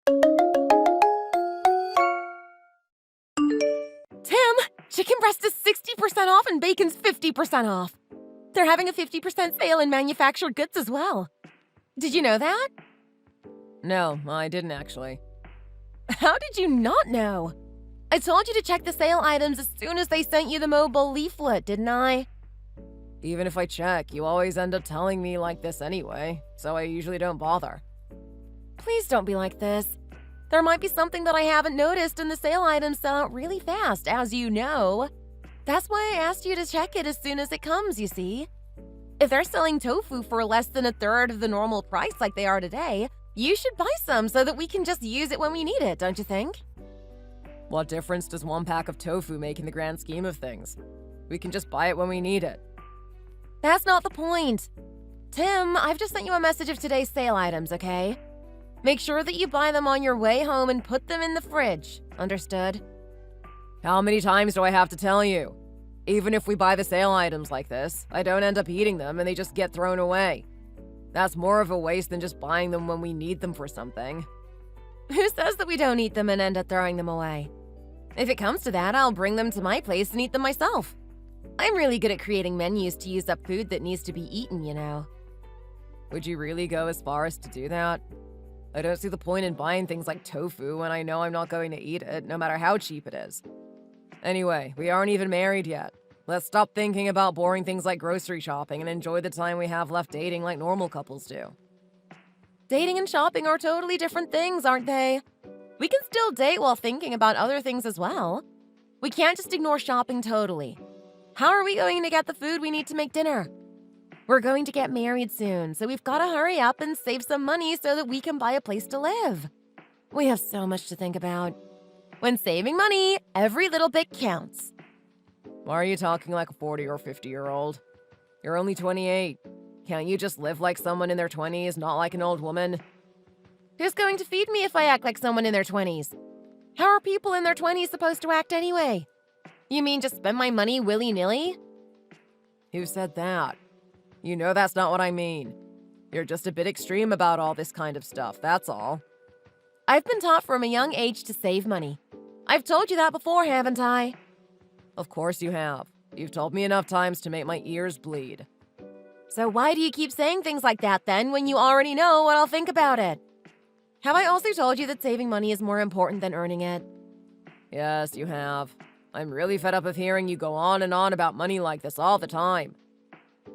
Tim, chicken breast is 60% off and bacon's 50% off. They're having a 50% sale in manufactured goods as well. Did you know that? No, I didn't actually. How did you not know? I told you to check the sale items as soon as they sent you the mobile leaflet, didn't I? Even if I check, you always end up telling me like this anyway, so I usually don't bother. Please don't be like this. There might be something that I haven't noticed, and the sale items sell out really fast, as you know. That's why I asked you to check it as soon as it comes, you see. If they're selling tofu for less than a third of the normal price like they are today, you should buy some so that we can just use it when we need it, don't you think? What difference does one pack of tofu make in the grand scheme of things? We can just buy it when we need it. That's not the point. Tim, I've just sent you a message of today's sale items, okay? Make sure that you buy them on your way home and put them in the fridge. Understood? How many times do I have to tell you? Even if we buy the sale items like this, I don't end up eating them and they just get thrown away. That's more of a waste than just buying them when we need them for something. Who says that we don't eat them and end up throwing them away? If it comes to that, I'll bring them to my place and eat them myself. I'm really good at creating menus to use up food that needs to be eaten, you know. Would you really go as far as to do that? I don't see the point in buying things like tofu when I know I'm not going to eat it, no matter how cheap it is. Anyway, we aren't even married yet. Let's stop thinking about boring things like grocery shopping and enjoy the time we have left dating like normal couples do. Dating and shopping are totally different things, aren't they? We can still date while thinking about other things as well. We can't just ignore shopping totally. How are we going to get the food we need to make dinner? We're going to get married soon, so we've got to hurry up and save some money so that we can buy a place to live. We have so much to think about. When saving money, every little bit counts. Why are you talking like a 40 or 50-year-old? You're only 28. Can't you just live like someone in their 20s, not like an old woman? Who's going to feed me if I act like someone in their 20s? How are people in their 20s supposed to act anyway? You mean just spend my money willy-nilly? Who said that? You know that's not what I mean. You're just a bit extreme about all this kind of stuff, that's all. I've been taught from a young age to save money. I've told you that before, haven't I? Of course you have. You've told me enough times to make my ears bleed. So why do you keep saying things like that then when you already know what I'll think about it? Have I also told you that saving money is more important than earning it? Yes, you have. I'm really fed up of hearing you go on and on about money like this all the time.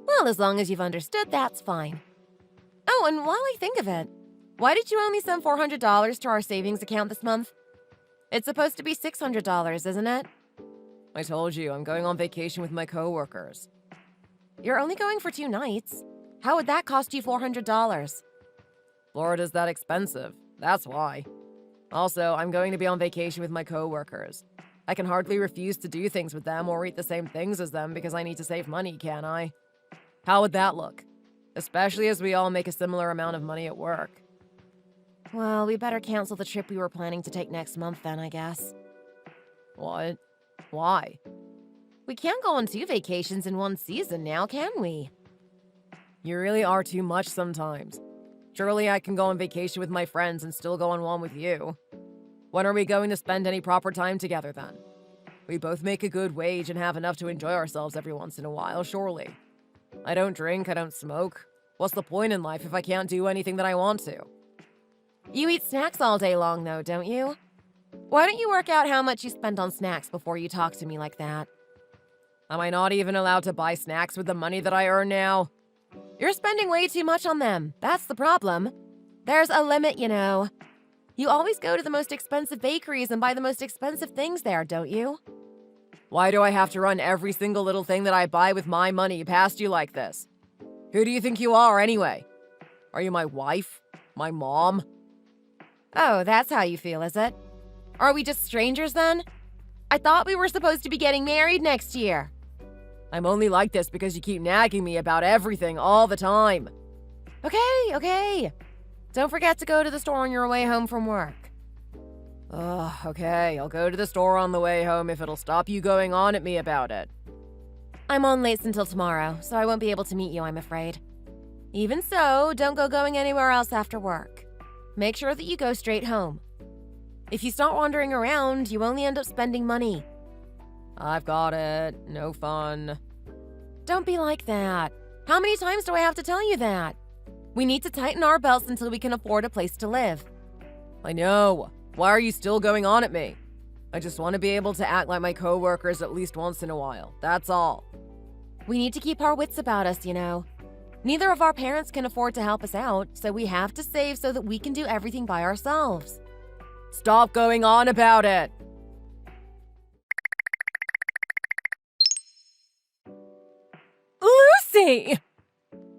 Well, as long as you've understood, that's fine. Oh, and while I think of it, why did you only send $400 to our savings account this month? It's supposed to be $600, isn't it? I told you, I'm going on vacation with my coworkers. You're only going for 2 nights. How would that cost you $400? Florida's that expensive. That's why. Also, I'm going to be on vacation with my coworkers. I can hardly refuse to do things with them or eat the same things as them because I need to save money, can I? How would that look? Especially as we all make a similar amount of money at work. Well, we better cancel the trip we were planning to take next month then, I guess. What? Why? We can't go on 2 vacations in one season now, can we? You really are too much sometimes. Surely I can go on vacation with my friends and still go on one with you. When are we going to spend any proper time together then? We both make a good wage and have enough to enjoy ourselves every once in a while, surely. I don't drink, I don't smoke. What's the point in life if I can't do anything that I want to? You eat snacks all day long though, don't you? Why don't you work out how much you spend on snacks before you talk to me like that? Am I not even allowed to buy snacks with the money that I earn now? You're spending way too much on them. That's the problem. There's a limit, you know. You always go to the most expensive bakeries and buy the most expensive things there, don't you? Why do I have to run every single little thing that I buy with my money past you like this? Who do you think you are, anyway? Are you my wife? My mom? Oh, that's how you feel, is it? Are we just strangers then? I thought we were supposed to be getting married next year. I'm only like this because you keep nagging me about everything all the time. Okay. Don't forget to go to the store on your way home from work. Ugh, okay, I'll go to the store on the way home if it'll stop you going on at me about it. I'm on late until tomorrow, so I won't be able to meet you, I'm afraid. Even so, don't go going anywhere else after work. Make sure that you go straight home. If you start wandering around, you only end up spending money. I've got it. No fun. Don't be like that. How many times do I have to tell you that? We need to tighten our belts until we can afford a place to live. I know. Why are you still going on at me? I just want to be able to act like my coworkers at least once in a while. That's all. We need to keep our wits about us, you know. Neither of our parents can afford to help us out, so we have to save so that we can do everything by ourselves. Stop going on about it. Lucy!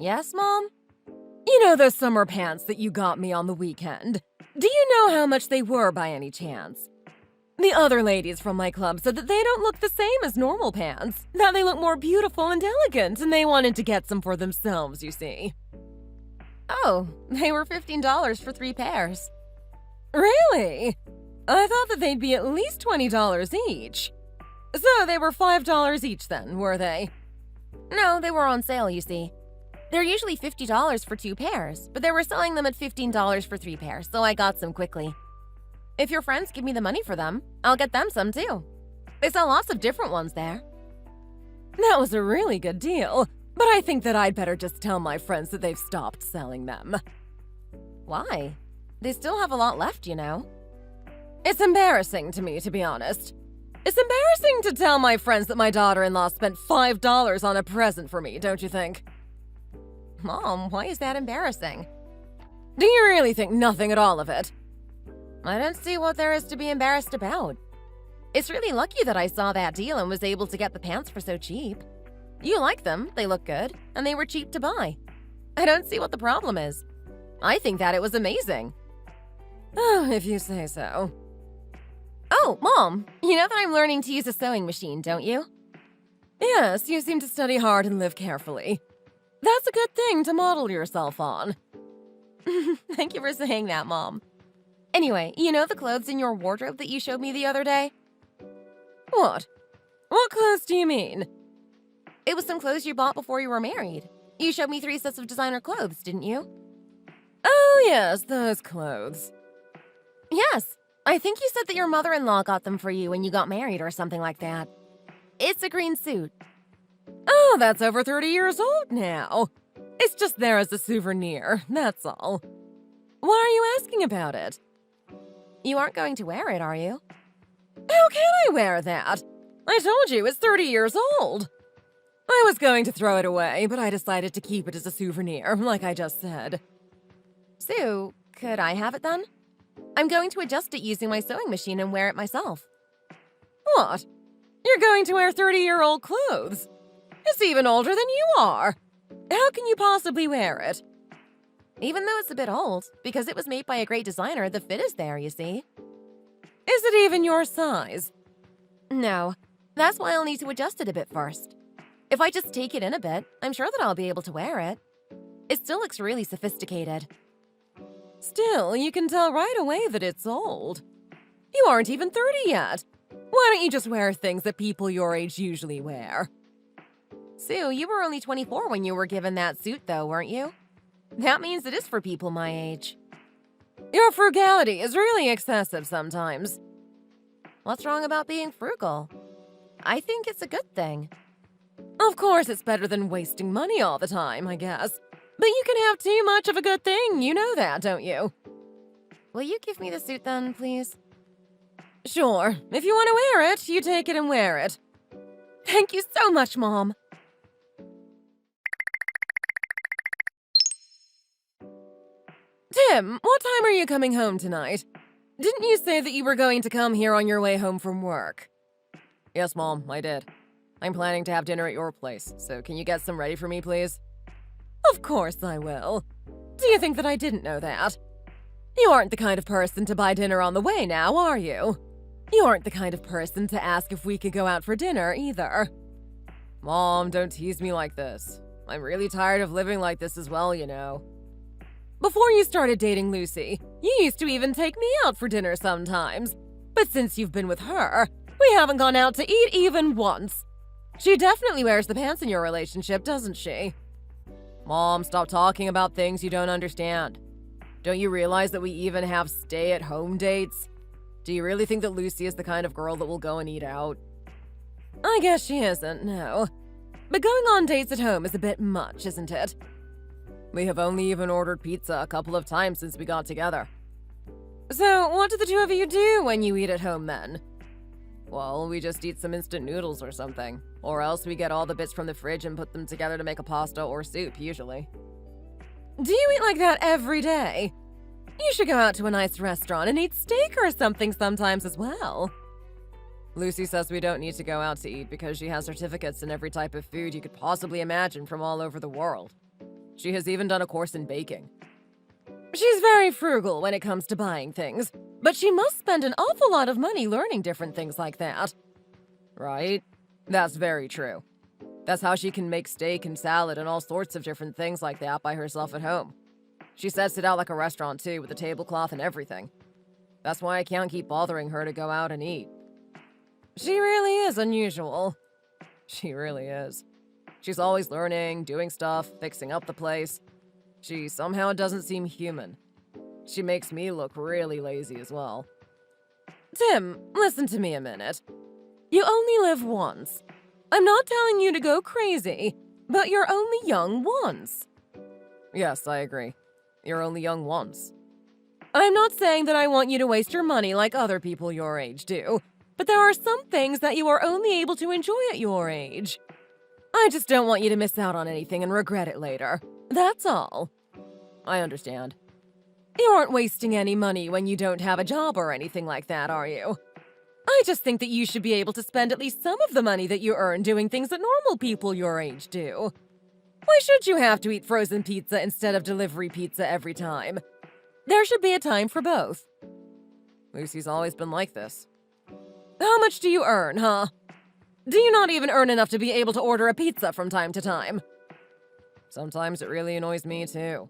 Yes, Mom? You know those summer pants that you got me on the weekend? Do you know how much they were by any chance? The other ladies from my club said that they don't look the same as normal pants, that they look more beautiful and elegant, and they wanted to get some for themselves, you see. Oh, they were $15 for 3 pairs. Really? I thought that they'd be at least $20 each. So they were $5 each then, were they? No, they were on sale, you see. They're usually $50 for 2 pairs, but they were selling them at $15 for 3 pairs, so I got some quickly. If your friends give me the money for them, I'll get them some too. They sell lots of different ones there. That was a really good deal, but I think that I'd better just tell my friends that they've stopped selling them. Why? They still have a lot left, you know. It's embarrassing to me, to be honest. It's embarrassing to tell my friends that my daughter-in-law spent $5 on a present for me, don't you think? Mom, why is that embarrassing? Do you really think nothing at all of it? I don't see what there is to be embarrassed about. It's really lucky that I saw that deal and was able to get the pants for so cheap. You like them, they look good, and they were cheap to buy. I don't see what the problem is. I think that it was amazing. Oh, if you say so. Oh, Mom, you know that I'm learning to use a sewing machine, don't you? Yes, you seem to study hard and live carefully. That's a good thing to model yourself on. Thank you for saying that, Mom. Anyway, you know the clothes in your wardrobe that you showed me the other day? What? What clothes do you mean? It was some clothes you bought before you were married. You showed me 3 sets of designer clothes, didn't you? Oh, yes, those clothes. Yes. I think you said that your mother-in-law got them for you when you got married or something like that. It's a green suit. Oh, that's over 30 years old now. It's just there as a souvenir, that's all. Why are you asking about it? You aren't going to wear it, are you? How can I wear that? I told you, it's 30 years old. I was going to throw it away, but I decided to keep it as a souvenir, like I just said. Sue, could I have it then? I'm going to adjust it using my sewing machine and wear it myself. What? You're going to wear 30-year-old clothes? It's even older than you are. How can you possibly wear it? Even though it's a bit old, because it was made by a great designer, the fit is there, you see. Is it even your size? No, that's why I'll need to adjust it a bit first. If I just take it in a bit, I'm sure that I'll be able to wear it. It still looks really sophisticated. Still, you can tell right away that it's old. You aren't even 30 yet. Why don't you just wear things that people your age usually wear? Sue, you were only 24 when you were given that suit, though, weren't you? That means it is for people my age. Your frugality is really excessive sometimes. What's wrong about being frugal? I think it's a good thing. Of course, it's better than wasting money all the time, I guess. But you can have too much of a good thing, you know that, don't you? Will you give me the suit then, please? Sure. If you want to wear it, you take it and wear it. Thank you so much, Mom. Tim, what time are you coming home tonight? Didn't you say that you were going to come here on your way home from work? Yes, Mom, I did. I'm planning to have dinner at your place, so can you get some ready for me, please? Of course I will. Do you think that I didn't know that? You aren't the kind of person to buy dinner on the way now, are you? You aren't the kind of person to ask if we could go out for dinner, either. Mom, don't tease me like this. I'm really tired of living like this as well, you know. Before you started dating Lucy, you used to even take me out for dinner sometimes. But since you've been with her, we haven't gone out to eat even once. She definitely wears the pants in your relationship, doesn't she? Mom, stop talking about things you don't understand. Don't you realize that we even have stay-at-home dates? Do you really think that Lucy is the kind of girl that will go and eat out? I guess she isn't, no. But going on dates at home is a bit much, isn't it? We have only even ordered pizza a couple of times since we got together. So, what do the two of you do when you eat at home then? Well, we just eat some instant noodles or something. Or else we get all the bits from the fridge and put them together to make a pasta or soup, usually. Do you eat like that every day? You should go out to a nice restaurant and eat steak or something sometimes as well. Lucy says we don't need to go out to eat because she has certificates in every type of food you could possibly imagine from all over the world. She has even done a course in baking. She's very frugal when it comes to buying things, but she must spend an awful lot of money learning different things like that. Right? That's very true. That's how she can make steak and salad and all sorts of different things like that by herself at home. She sets it out like a restaurant too, with a tablecloth and everything. That's why I can't keep bothering her to go out and eat. She really is unusual. She really is. She's always learning, doing stuff, fixing up the place. She somehow doesn't seem human. She makes me look really lazy as well. Tim, listen to me a minute. You only live once. I'm not telling you to go crazy, but you're only young once. Yes, I agree. You're only young once. I'm not saying that I want you to waste your money like other people your age do, but there are some things that you are only able to enjoy at your age. I just don't want you to miss out on anything and regret it later. That's all. I understand. You aren't wasting any money when you don't have a job or anything like that, are you? I just think that you should be able to spend at least some of the money that you earn doing things that normal people your age do. Why should you have to eat frozen pizza instead of delivery pizza every time? There should be a time for both. Lucy's always been like this. How much do you earn, huh? Do you not even earn enough to be able to order a pizza from time to time? Sometimes it really annoys me too.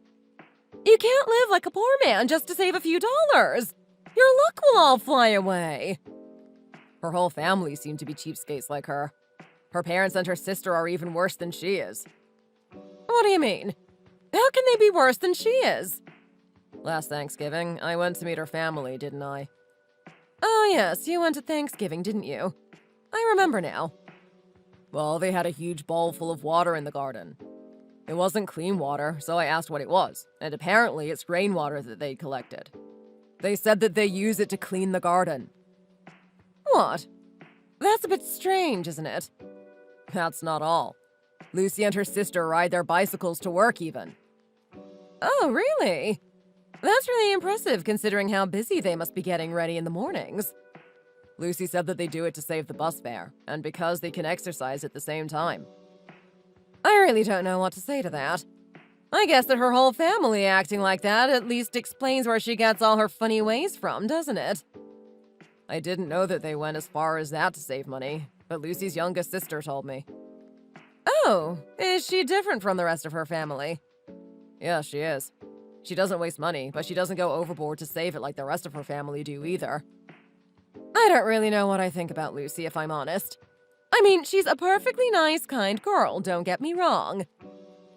You can't live like a poor man just to save a few dollars. Your luck will all fly away. Her whole family seem to be cheapskates like her. Her parents and her sister are even worse than she is. What do you mean? How can they be worse than she is? Last Thanksgiving, I went to meet her family, didn't I? Oh yes, you went to Thanksgiving, didn't you? I remember now. Well, they had a huge bowl full of water in the garden. It wasn't clean water, so I asked what it was, and apparently it's rainwater that they'd collected. They said that they use it to clean the garden. What? That's a bit strange, isn't it? That's not all. Lucy and her sister ride their bicycles to work even. Oh, really? That's really impressive considering how busy they must be getting ready in the mornings. Lucy said that they do it to save the bus fare, and because they can exercise at the same time. I really don't know what to say to that. I guess that her whole family acting like that at least explains where she gets all her funny ways from, doesn't it? I didn't know that they went as far as that to save money, but Lucy's youngest sister told me. Oh, is she different from the rest of her family? Yeah, she is. She doesn't waste money, but she doesn't go overboard to save it like the rest of her family do either. I don't really know what I think about Lucy, if I'm honest. I mean, she's a perfectly nice, kind girl, don't get me wrong.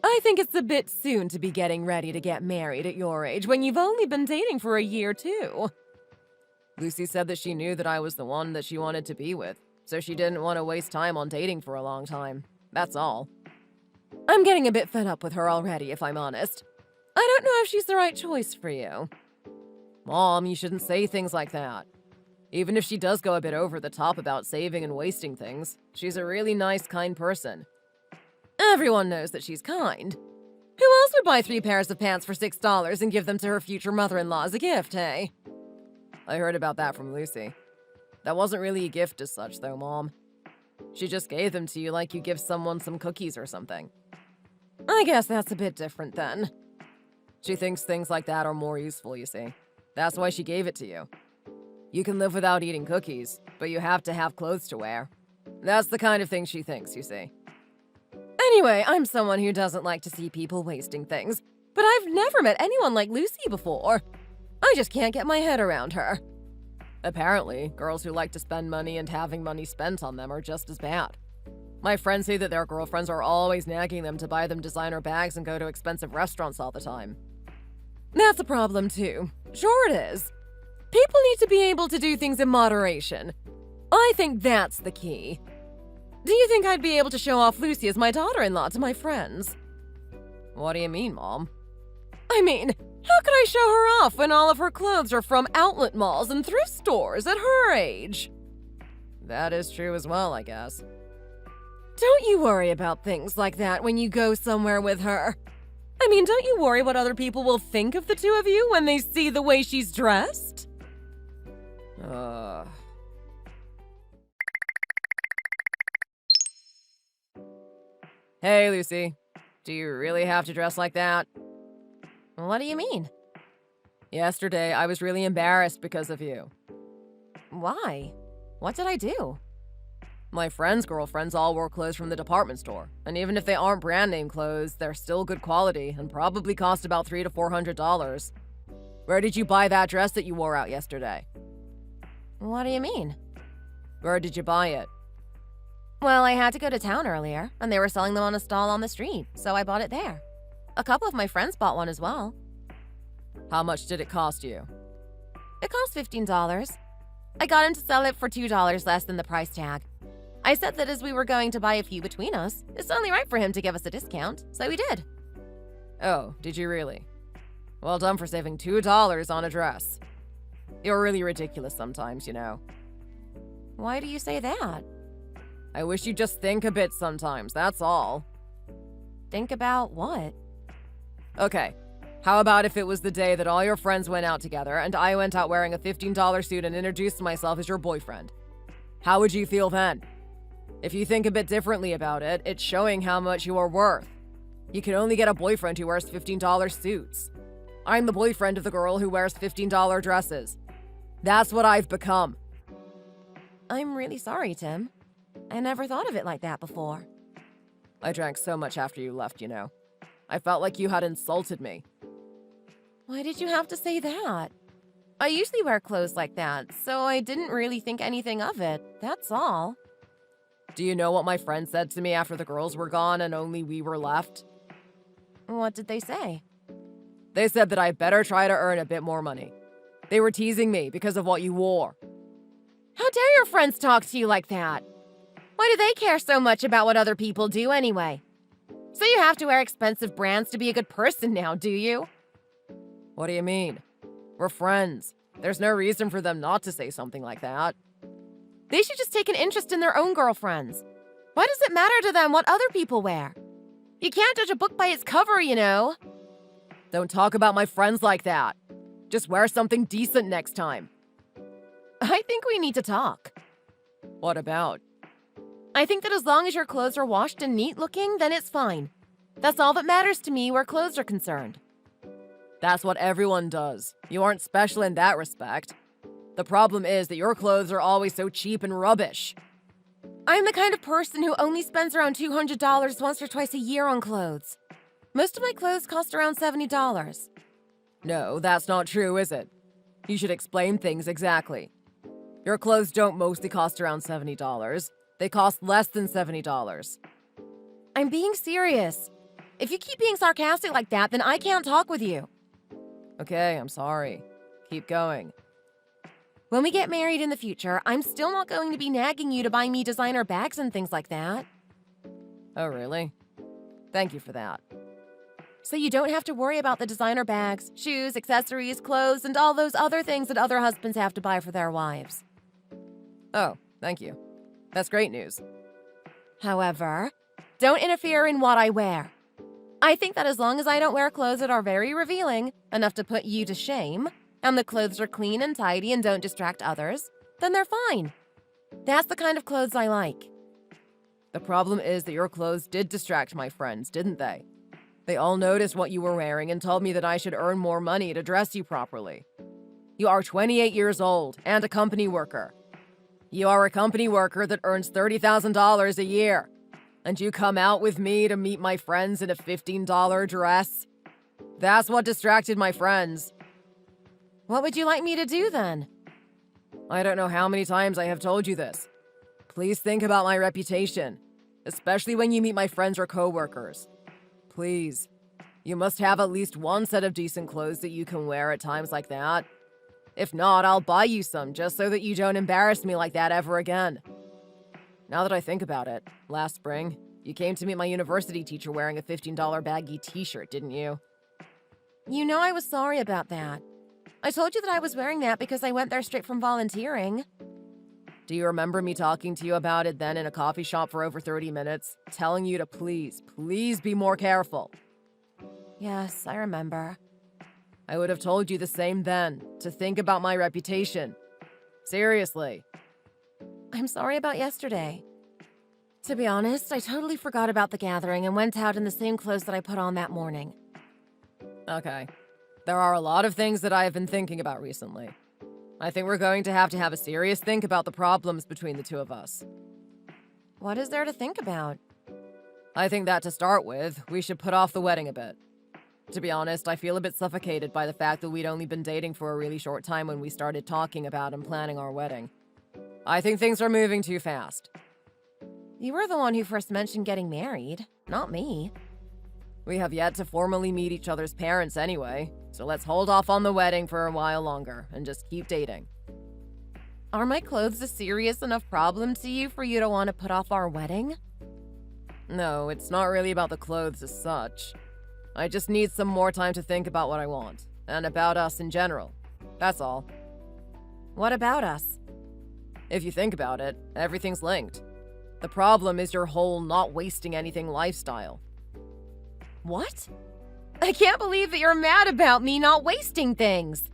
I think it's a bit soon to be getting ready to get married at your age when you've only been dating for a year, too. Lucy said that she knew that I was the one that she wanted to be with, so she didn't want to waste time on dating for a long time. That's all. I'm getting a bit fed up with her already, if I'm honest. I don't know if she's the right choice for you. Mom, you shouldn't say things like that. Even if she does go a bit over the top about saving and wasting things, she's a really nice, kind person. Everyone knows that she's kind. Who else would buy 3 pairs of pants for $6 and give them to her future mother-in-law as a gift, hey? I heard about that from Lucy. That wasn't really a gift as such, though, Mom. She just gave them to you like you give someone some cookies or something. I guess that's a bit different then. She thinks things like that are more useful, you see. That's why she gave it to you. You can live without eating cookies, but you have to have clothes to wear. That's the kind of thing she thinks, you see. Anyway, I'm someone who doesn't like to see people wasting things, but I've never met anyone like Lucy before. I just can't get my head around her. Apparently, girls who like to spend money and having money spent on them are just as bad. My friends say that their girlfriends are always nagging them to buy them designer bags and go to expensive restaurants all the time. That's a problem too. Sure it is. People need to be able to do things in moderation. I think that's the key. Do you think I'd be able to show off Lucy as my daughter-in-law to my friends? What do you mean, Mom? I mean, how could I show her off when all of her clothes are from outlet malls and thrift stores at her age? That is true as well, I guess. Don't you worry about things like that when you go somewhere with her. I mean, don't you worry what other people will think of the two of you when they see the way she's dressed? Hey, Lucy. Do you really have to dress like that? What do you mean? Yesterday, I was really embarrassed because of you. Why? What did I do? My friends' girlfriends all wore clothes from the department store, and even if they aren't brand name clothes, they're still good quality and probably cost about $300 to $400. Where did you buy that dress that you wore out yesterday? What do you mean? Where did you buy it? Well, I had to go to town earlier, and they were selling them on a stall on the street, so I bought it there. A couple of my friends bought one as well. How much did it cost you? It cost $15. I got him to sell it for $2 less than the price tag. I said that as we were going to buy a few between us, it's only right for him to give us a discount, so he did. Oh, did you really? Well done for saving $2 on a dress. You're really ridiculous sometimes, you know. Why do you say that? I wish you'd just think a bit sometimes, that's all. Think about what? Okay, how about if it was the day that all your friends went out together and I went out wearing a $15 suit and introduced myself as your boyfriend? How would you feel then? If you think a bit differently about it, it's showing how much you are worth. You can only get a boyfriend who wears $15 suits. I'm the boyfriend of the girl who wears $15 dresses. That's what I've become. I'm really sorry, Tim. I never thought of it like that before. I drank so much after you left, you know. I felt like you had insulted me. Why did you have to say that? I usually wear clothes like that, so I didn't really think anything of it, that's all. Do you know what my friend said to me after the girls were gone and only we were left? What did they say? They said that I better try to earn a bit more money. They were teasing me because of what you wore. How dare your friends talk to you like that? Why do they care so much about what other people do anyway? So you have to wear expensive brands to be a good person now, do you? What do you mean? We're friends. There's no reason for them not to say something like that. They should just take an interest in their own girlfriends. Why does it matter to them what other people wear? You can't judge a book by its cover, you know. Don't talk about my friends like that. Just wear something decent next time. I think we need to talk. What about? I think that as long as your clothes are washed and neat looking, then it's fine. That's all that matters to me where clothes are concerned. That's what everyone does. You aren't special in that respect. The problem is that your clothes are always so cheap and rubbish. I'm the kind of person who only spends around $200 once or twice a year on clothes. Most of my clothes cost around $70. No, that's not true, is it? You should explain things exactly. Your clothes don't mostly cost around $70. They cost less than $70. I'm being serious. If you keep being sarcastic like that, then I can't talk with you. Okay, I'm sorry. Keep going. When we get married in the future, I'm still not going to be nagging you to buy me designer bags and things like that. Oh, really? Thank you for that. So you don't have to worry about the designer bags, shoes, accessories, clothes, and all those other things that other husbands have to buy for their wives. Oh, thank you. That's great news. However, don't interfere in what I wear. I think that as long as I don't wear clothes that are very revealing, enough to put you to shame, and the clothes are clean and tidy and don't distract others, then they're fine. That's the kind of clothes I like. The problem is that your clothes did distract my friends, didn't they? They all noticed what you were wearing and told me that I should earn more money to dress you properly. You are 28 years old and a company worker. You are a company worker that earns $30,000 a year. And you come out with me to meet my friends in a $15 dress? That's what distracted my friends. What would you like me to do then? I don't know how many times I have told you this. Please think about my reputation, especially when you meet my friends or coworkers. Please. You must have at least one set of decent clothes that you can wear at times like that. If not, I'll buy you some just so that you don't embarrass me like that ever again. Now that I think about it, last spring, you came to meet my university teacher wearing a $15 baggy t-shirt, didn't you? You know I was sorry about that. I told you that I was wearing that because I went there straight from volunteering. Do you remember me talking to you about it then in a coffee shop for over 30 minutes, telling you to please be more careful? Yes, I remember. I would have told you the same then, to think about my reputation. Seriously. I'm sorry about yesterday. To be honest, I totally forgot about the gathering and went out in the same clothes that I put on that morning. Okay. There are a lot of things that I have been thinking about recently. I think we're going to have a serious think about the problems between the two of us. What is there to think about? I think that to start with, we should put off the wedding a bit. To be honest, I feel a bit suffocated by the fact that we'd only been dating for a really short time when we started talking about and planning our wedding. I think things are moving too fast. You were the one who first mentioned getting married, not me. We have yet to formally meet each other's parents anyway, so let's hold off on the wedding for a while longer and just keep dating. Are my clothes a serious enough problem to you for you to want to put off our wedding? No, it's not really about the clothes as such. I just need some more time to think about what I want, and about us in general. That's all. What about us? If you think about it, everything's linked. The problem is your whole not wasting anything lifestyle. What? I can't believe that you're mad about me not wasting things.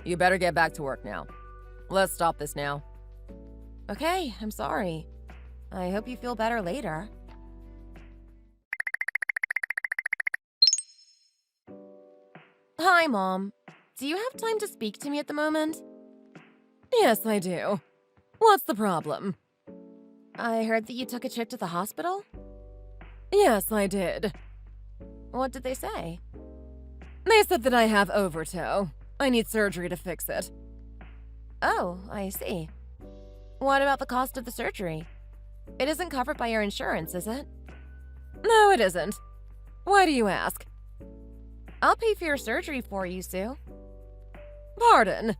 You better get back to work now. Let's stop this now. Okay, I'm sorry. I hope you feel better later. Hi, Mom. Do you have time to speak to me at the moment? Yes, I do. What's the problem? I heard that you took a trip to the hospital? Yes, I did. What did they say? They said that I have overtoe. I need surgery to fix it. Oh, I see. What about the cost of the surgery? It isn't covered by your insurance, is it? No, it isn't. Why do you ask? I'll pay for your surgery for you, Sue. Pardon?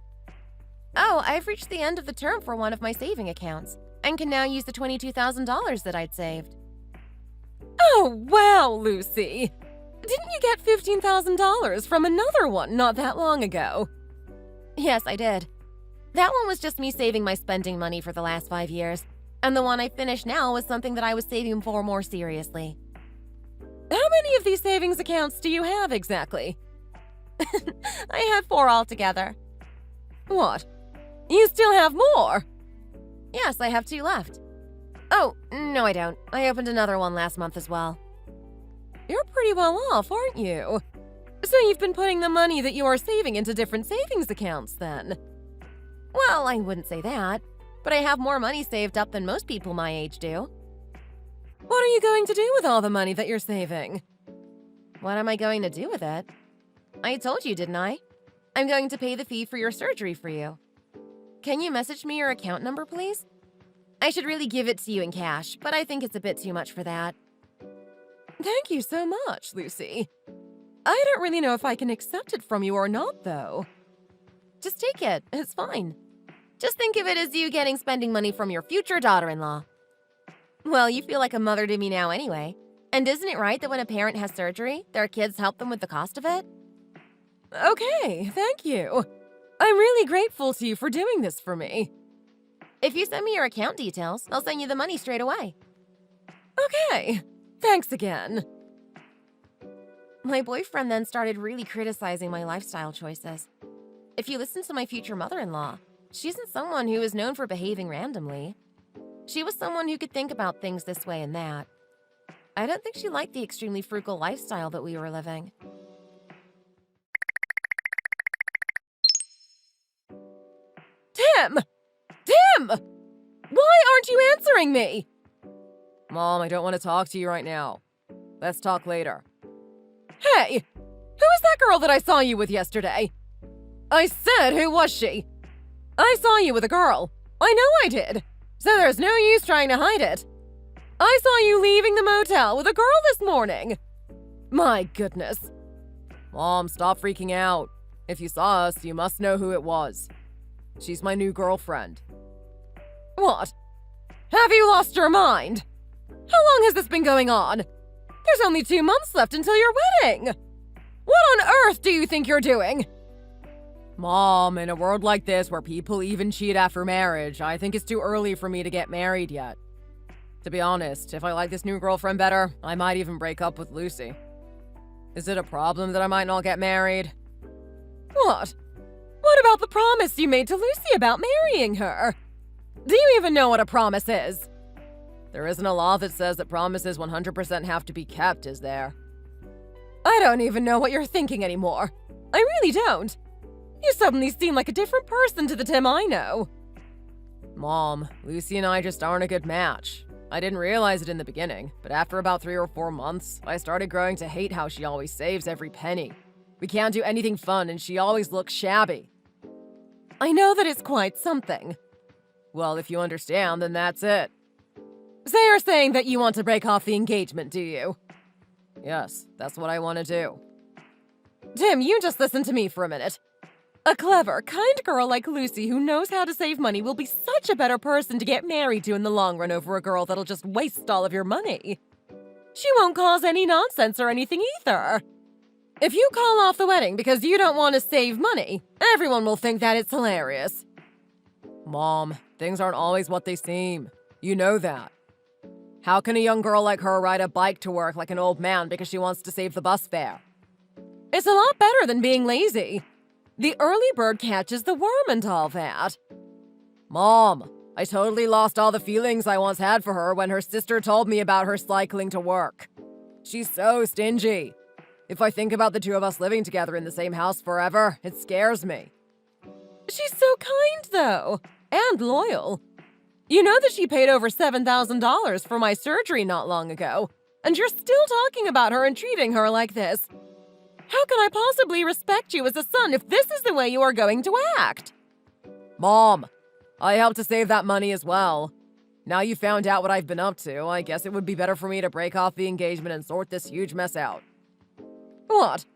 Oh, I've reached the end of the term for one of my saving accounts and can now use the $22,000 that I'd saved. Oh, wow, Lucy. Didn't you get $15,000 from another one not that long ago? Yes, I did. That one was just me saving my spending money for the last 5 years, and the one I finished now was something that I was saving for more seriously. How many of these savings accounts do you have exactly? I had 4 altogether. What? You still have more? Yes, I have 2 left. Oh, no I don't. I opened another one last month as well. You're pretty well off, aren't you? So you've been putting the money that you are saving into different savings accounts then? Well, I wouldn't say that, but I have more money saved up than most people my age do. What are you going to do with all the money that you're saving? What am I going to do with it? I told you, didn't I? I'm going to pay the fee for your surgery for you. Can you message me your account number, please? I should really give it to you in cash, but I think it's a bit too much for that. Thank you so much, Lucy. I don't really know if I can accept it from you or not, though. Just take it. It's fine. Just think of it as you getting spending money from your future daughter-in-law. Well, you feel like a mother to me now anyway. And isn't it right that when a parent has surgery, their kids help them with the cost of it? Okay, thank you. I'm really grateful to you for doing this for me. If you send me your account details, I'll send you the money straight away. Okay, thanks again. My boyfriend then started really criticizing my lifestyle choices. If you listen to my future mother-in-law, she isn't someone who is known for behaving randomly. She was someone who could think about things this way and that. I don't think she liked the extremely frugal lifestyle that we were living. Tim! Tim! Why aren't you answering me? Mom, I don't want to talk to you right now. Let's talk later. Hey! Who is that girl that I saw you with yesterday? I said, who was she? I saw you with a girl. I know I did. So there's no use trying to hide it. I saw you leaving the motel with a girl this morning. My goodness. Mom, stop freaking out. If you saw us, you must know who it was. She's my new girlfriend. What? Have you lost your mind? How long has this been going on? There's only 2 months left until your wedding. What on earth do you think you're doing? Mom, in a world like this where people even cheat after marriage, I think it's too early for me to get married yet. To be honest, if I like this new girlfriend better, I might even break up with Lucy. Is it a problem that I might not get married? What? What about the promise you made to Lucy about marrying her? Do you even know what a promise is? There isn't a law that says that promises 100% have to be kept, is there? I don't even know what you're thinking anymore. I really don't. You suddenly seem like a different person to the Tim I know. Mom, Lucy and I just aren't a good match. I didn't realize it in the beginning, but after about 3 or 4 months, I started growing to hate how she always saves every penny. We can't do anything fun and she always looks shabby. I know that it's quite something. Well, if you understand, then that's it. So you're saying that you want to break off the engagement, do you? Yes, that's what I want to do. Tim, you just listen to me for a minute. A clever, kind girl like Lucy who knows how to save money will be such a better person to get married to in the long run over a girl that'll just waste all of your money. She won't cause any nonsense or anything either. If you call off the wedding because you don't want to save money, everyone will think that it's hilarious. Mom, things aren't always what they seem. You know that. How can a young girl like her ride a bike to work like an old man because she wants to save the bus fare? It's a lot better than being lazy. The early bird catches the worm and all that. Mom, I totally lost all the feelings I once had for her when her sister told me about her cycling to work. She's so stingy. If I think about the two of us living together in the same house forever, it scares me. She's so kind, though, and loyal. You know that she paid over $7,000 for my surgery not long ago, and you're still talking about her and treating her like this. How can I possibly respect you as a son if this is the way you are going to act? Mom, I helped to save that money as well. Now you found out what I've been up to, I guess it would be better for me to break off the engagement and sort this huge mess out. What?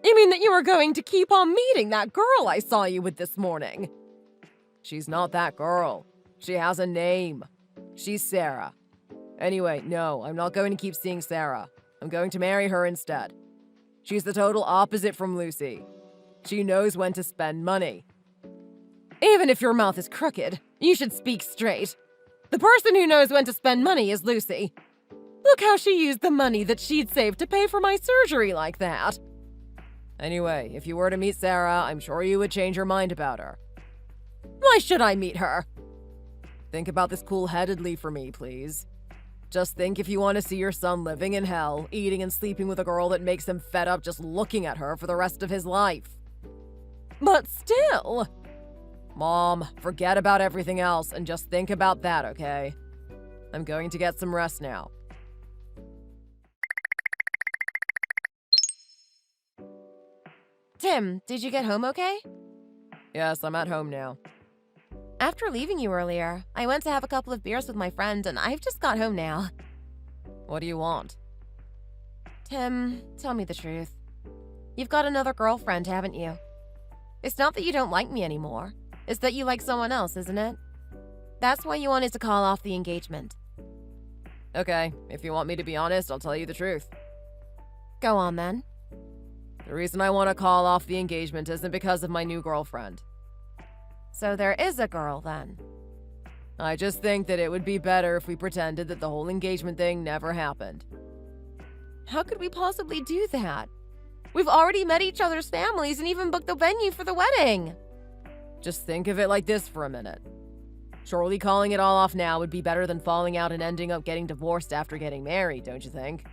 You mean that you are going to keep on meeting that girl I saw you with this morning? She's not that girl. She has a name. She's Sarah. Anyway, no, I'm not going to keep seeing Sarah. I'm going to marry her instead. She's the total opposite from Lucy. She knows when to spend money. Even if your mouth is crooked, you should speak straight. The person who knows when to spend money is Lucy. Look how she used the money that she'd saved to pay for my surgery like that. Anyway, if you were to meet Sarah, I'm sure you would change your mind about her. Why should I meet her? Think about this cool-headedly for me, please. Just think if you want to see your son living in hell, eating and sleeping with a girl that makes him fed up just looking at her for the rest of his life. But still... Mom, forget about everything else and just think about that, okay? I'm going to get some rest now. Tim, did you get home okay? Yes, I'm at home now. After leaving you earlier, I went to have a couple of beers with my friend and I've just got home now. What do you want? Tim, tell me the truth. You've got another girlfriend, haven't you? It's not that you don't like me anymore. It's that you like someone else, isn't it? That's why you wanted to call off the engagement. Okay, if you want me to be honest, I'll tell you the truth. Go on, then. The reason I want to call off the engagement isn't because of my new girlfriend. So there is a girl, then? I just think that it would be better if we pretended that the whole engagement thing never happened. How could we possibly do that? We've already met each other's families and even booked the venue for the wedding. Just think of it like this for a minute. Surely calling it all off now would be better than falling out and ending up getting divorced after getting married, don't you think?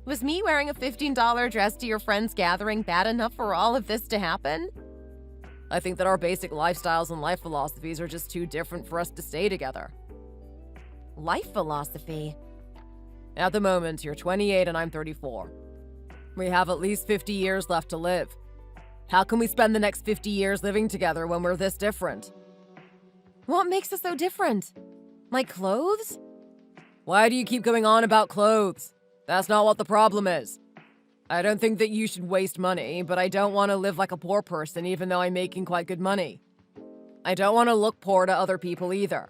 Was me wearing a $15 dress to your friend's gathering bad enough for all of this to happen? I think that our basic lifestyles and life philosophies are just too different for us to stay together. Life philosophy? At the moment, you're 28 and I'm 34. We have at least 50 years left to live. How can we spend the next 50 years living together when we're this different? What makes us so different? My clothes? Why do you keep going on about clothes? That's not what the problem is. I don't think that you should waste money, but I don't want to live like a poor person even though I'm making quite good money. I don't want to look poor to other people either.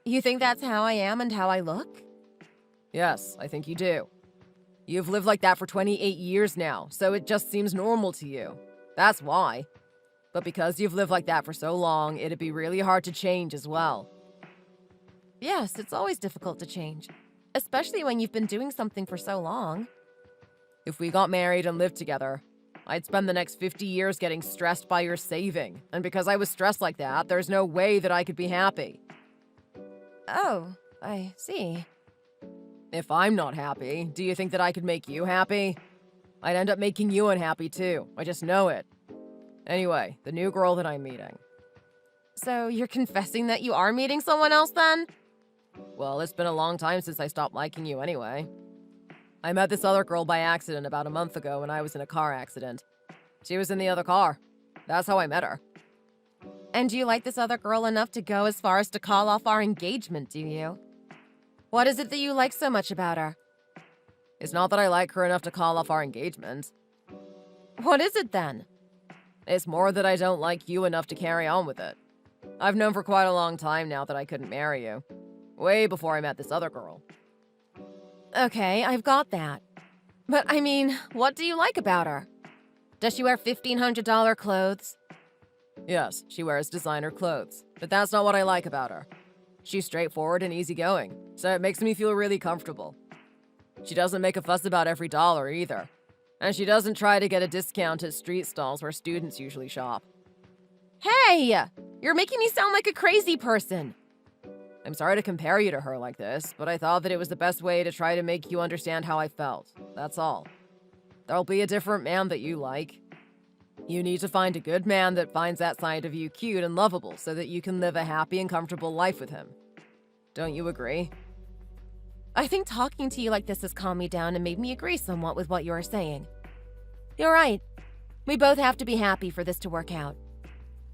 You think that's how I am and how I look? Yes, I think you do. You've lived like that for 28 years now, so it just seems normal to you. That's why. But because you've lived like that for so long, it'd be really hard to change as well. Yes, it's always difficult to change, especially when you've been doing something for so long. If we got married and lived together, I'd spend the next 50 years getting stressed by your saving. And because I was stressed like that, there's no way that I could be happy. Oh, I see. If I'm not happy, do you think that I could make you happy? I'd end up making you unhappy too. I just know it. Anyway, the new girl that I'm meeting. So you're confessing that you are meeting someone else then? Well, it's been a long time since I stopped liking you anyway. I met this other girl by accident about a month ago when I was in a car accident. She was in the other car. That's how I met her. And do you like this other girl enough to go as far as to call off our engagement, do you? What is it that you like so much about her? It's not that I like her enough to call off our engagement. What is it then? It's more that I don't like you enough to carry on with it. I've known for quite a long time now that I couldn't marry you. Way before I met this other girl. Okay, I've got that. But I mean, what do you like about her? Does she wear $1,500 clothes? Yes, she wears designer clothes. But that's not what I like about her. She's straightforward and easygoing, so it makes me feel really comfortable. She doesn't make a fuss about every dollar either. And she doesn't try to get a discount at street stalls where students usually shop. Hey! You're making me sound like a crazy person. I'm sorry to compare you to her like this, but I thought that it was the best way to try to make you understand how I felt. That's all. There'll be a different man that you like. You need to find a good man that finds that side of you cute and lovable so that you can live a happy and comfortable life with him. Don't you agree? I think talking to you like this has calmed me down and made me agree somewhat with what you're saying. You're right. We both have to be happy for this to work out.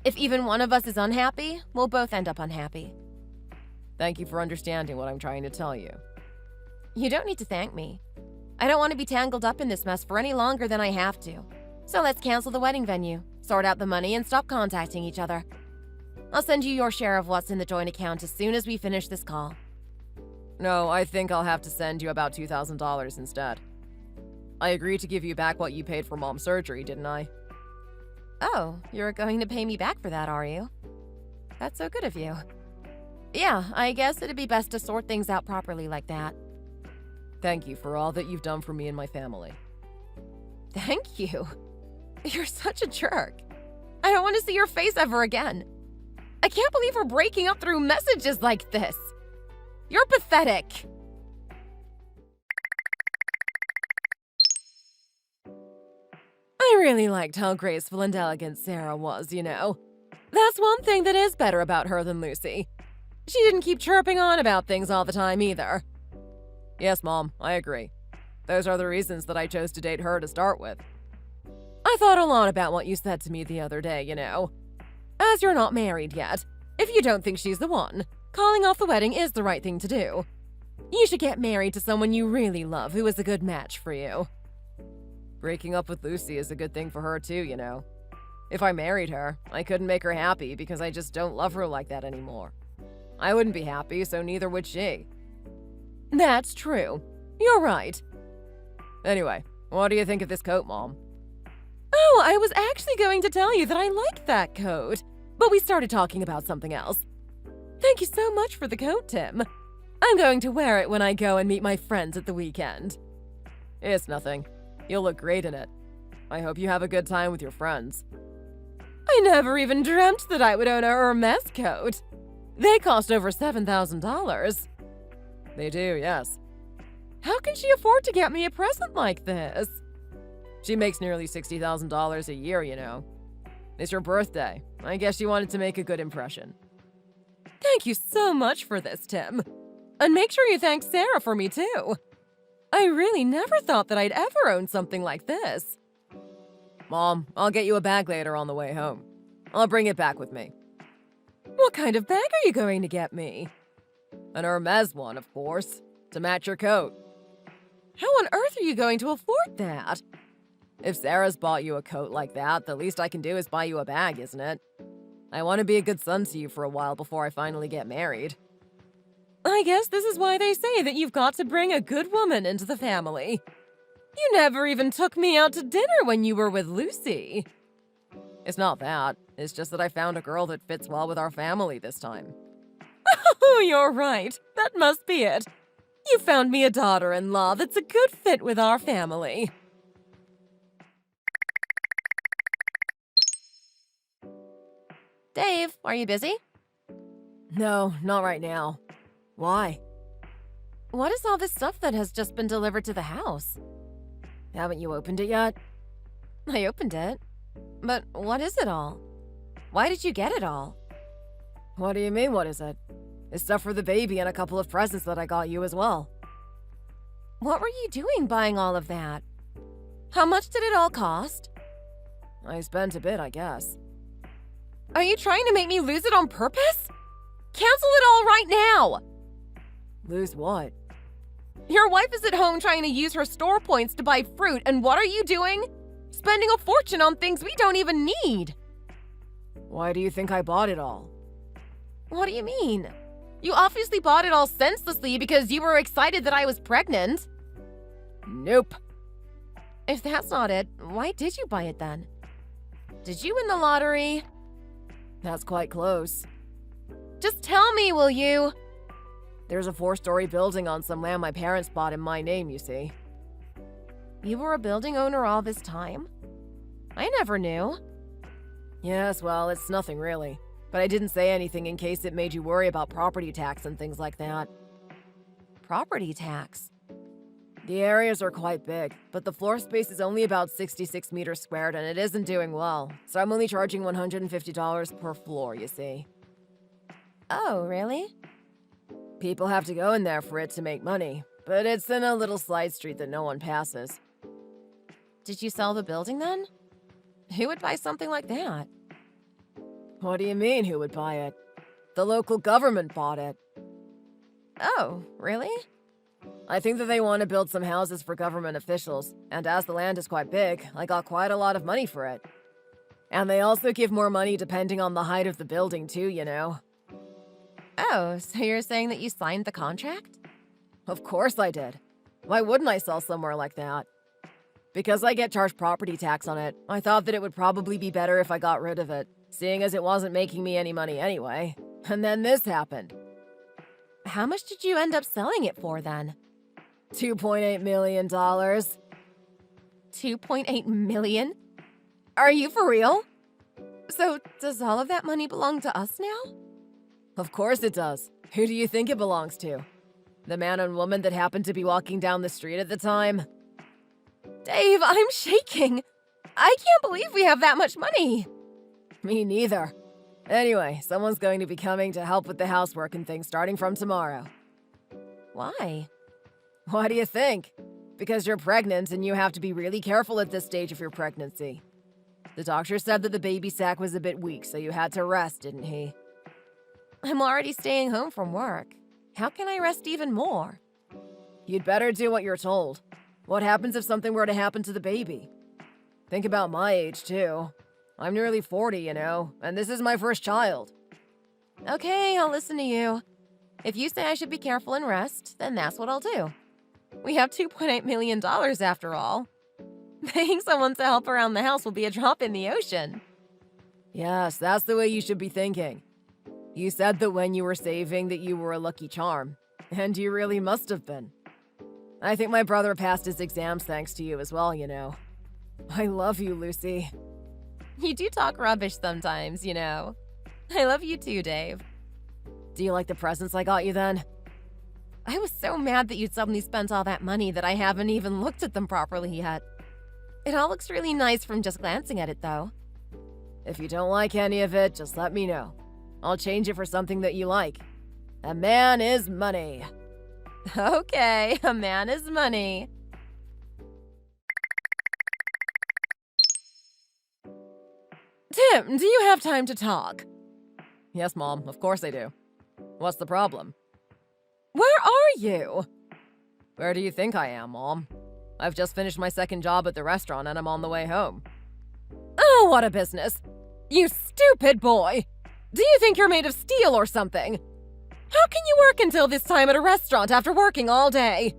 If even one of us is unhappy, we'll both end up unhappy. Thank you for understanding what I'm trying to tell you. You don't need to thank me. I don't want to be tangled up in this mess for any longer than I have to. So let's cancel the wedding venue, sort out the money, and stop contacting each other. I'll send you your share of what's in the joint account as soon as we finish this call. No, I think I'll have to send you about $2,000 instead. I agreed to give you back what you paid for Mom's surgery, didn't I? Oh, you're going to pay me back for that, are you? That's so good of you. Yeah, I guess it'd be best to sort things out properly like that. Thank you for all that you've done for me and my family. Thank you. You're such a jerk. I don't want to see your face ever again. I can't believe we're breaking up through messages like this. You're pathetic. I really liked how graceful and elegant Sarah was, you know. That's one thing that is better about her than Lucy. She didn't keep chirping on about things all the time either. Yes, Mom, I agree. Those are the reasons that I chose to date her to start with. I thought a lot about what you said to me the other day, you know. As you're not married yet, if you don't think she's the one, calling off the wedding is the right thing to do. You should get married to someone you really love who is a good match for you. Breaking up with Lucy is a good thing for her too, you know. If I married her, I couldn't make her happy because I just don't love her like that anymore. I wouldn't be happy, so neither would she. That's true. You're right. Anyway, what do you think of this coat, Mom? Oh, I was actually going to tell you that I liked that coat, but we started talking about something else. Thank you so much for the coat, Tim. I'm going to wear it when I go and meet my friends at the weekend. It's nothing. You'll look great in it. I hope you have a good time with your friends. I never even dreamt that I would own a Hermes coat. They cost over $7,000. They do, yes. How can she afford to get me a present like this? She makes nearly $60,000 a year, you know. It's your birthday. I guess she wanted to make a good impression. Thank you so much for this, Tim. And make sure you thank Sarah for me, too. I really never thought that I'd ever own something like this. Mom, I'll get you a bag later on the way home. I'll bring it back with me. What kind of bag are you going to get me? An Hermes one, of course, to match your coat. How on earth are you going to afford that? If Sarah's bought you a coat like that, the least I can do is buy you a bag, isn't it? I want to be a good son to you for a while before I finally get married. I guess this is why they say that you've got to bring a good woman into the family. You never even took me out to dinner when you were with Lucy. It's not that. It's just that I found a girl that fits well with our family this time. Oh, you're right. That must be it. You found me a daughter-in-law that's a good fit with our family. Dave, are you busy? No, not right now. Why? What is all this stuff that has just been delivered to the house? Haven't you opened it yet? I opened it. But what is it all? Why did you get it all? What do you mean, what is it? It's stuff for the baby and a couple of presents that I got you as well. What were you doing buying all of that? How much did it all cost? I spent a bit, I guess. Are you trying to make me lose it on purpose? Cancel it all right now! Lose what? Your wife is at home trying to use her store points to buy fruit, and what are you doing? Spending a fortune on things we don't even need. Why do you think I bought it all? What do you mean? You obviously bought it all senselessly because you were excited that I was pregnant. Nope. If that's not it, why did you buy it then? Did you win the lottery? That's quite close. Just tell me, will you? There's a 4-story building on some land my parents bought in my name, you see. You were a building owner all this time? I never knew. Yes, well, it's nothing really. But I didn't say anything in case it made you worry about property tax and things like that. Property tax? The areas are quite big, but the floor space is only about 66 meters squared and it isn't doing well. So I'm only charging $150 per floor, you see. Oh, really? People have to go in there for it to make money, but it's in a little side street that no one passes. Did you sell the building then? Who would buy something like that? What do you mean, who would buy it? The local government bought it. Oh, really? I think that they want to build some houses for government officials, and as the land is quite big, I got quite a lot of money for it. And they also give more money depending on the height of the building too, you know. Oh, so you're saying that you signed the contract? Of course I did. Why wouldn't I sell somewhere like that? Because I get charged property tax on it, I thought that it would probably be better if I got rid of it, seeing as it wasn't making me any money anyway. And then this happened. How much did you end up selling it for then? $2.8 million. $2.8 million? Are you for real? So, does all of that money belong to us now? Of course it does. Who do you think it belongs to? The man and woman that happened to be walking down the street at the time? Dave, I'm shaking. I can't believe we have that much money. Me neither. Anyway, someone's going to be coming to help with the housework and things starting from tomorrow. Why? Why do you think? Because you're pregnant and you have to be really careful at this stage of your pregnancy. The doctor said that the baby sac was a bit weak, so you had to rest, didn't he? I'm already staying home from work. How can I rest even more? You'd better do what you're told. What happens if something were to happen to the baby? Think about my age, too. I'm nearly 40, you know, and this is my first child. Okay, I'll listen to you. If you say I should be careful and rest, then that's what I'll do. We have $2.8 million after all. Paying someone to help around the house will be a drop in the ocean. Yes, that's the way you should be thinking. You said that when you were saving that you were a lucky charm, and you really must have been. I think my brother passed his exams thanks to you as well, you know. I love you, Lucy. You do talk rubbish sometimes, you know. I love you too, Dave. Do you like the presents I got you then? I was so mad that you'd suddenly spent all that money that I haven't even looked at them properly yet. It all looks really nice from just glancing at it, though. If you don't like any of it, just let me know. I'll change it for something that you like. A man is money. Okay, a man is money. Tim, do you have time to talk? Yes, Mom, of course I do. What's the problem? Where are you? Where do you think I am, Mom? I've just finished my second job at the restaurant and I'm on the way home. Oh, what a business! You stupid boy! Do you think you're made of steel or something? How can you work until this time at a restaurant after working all day?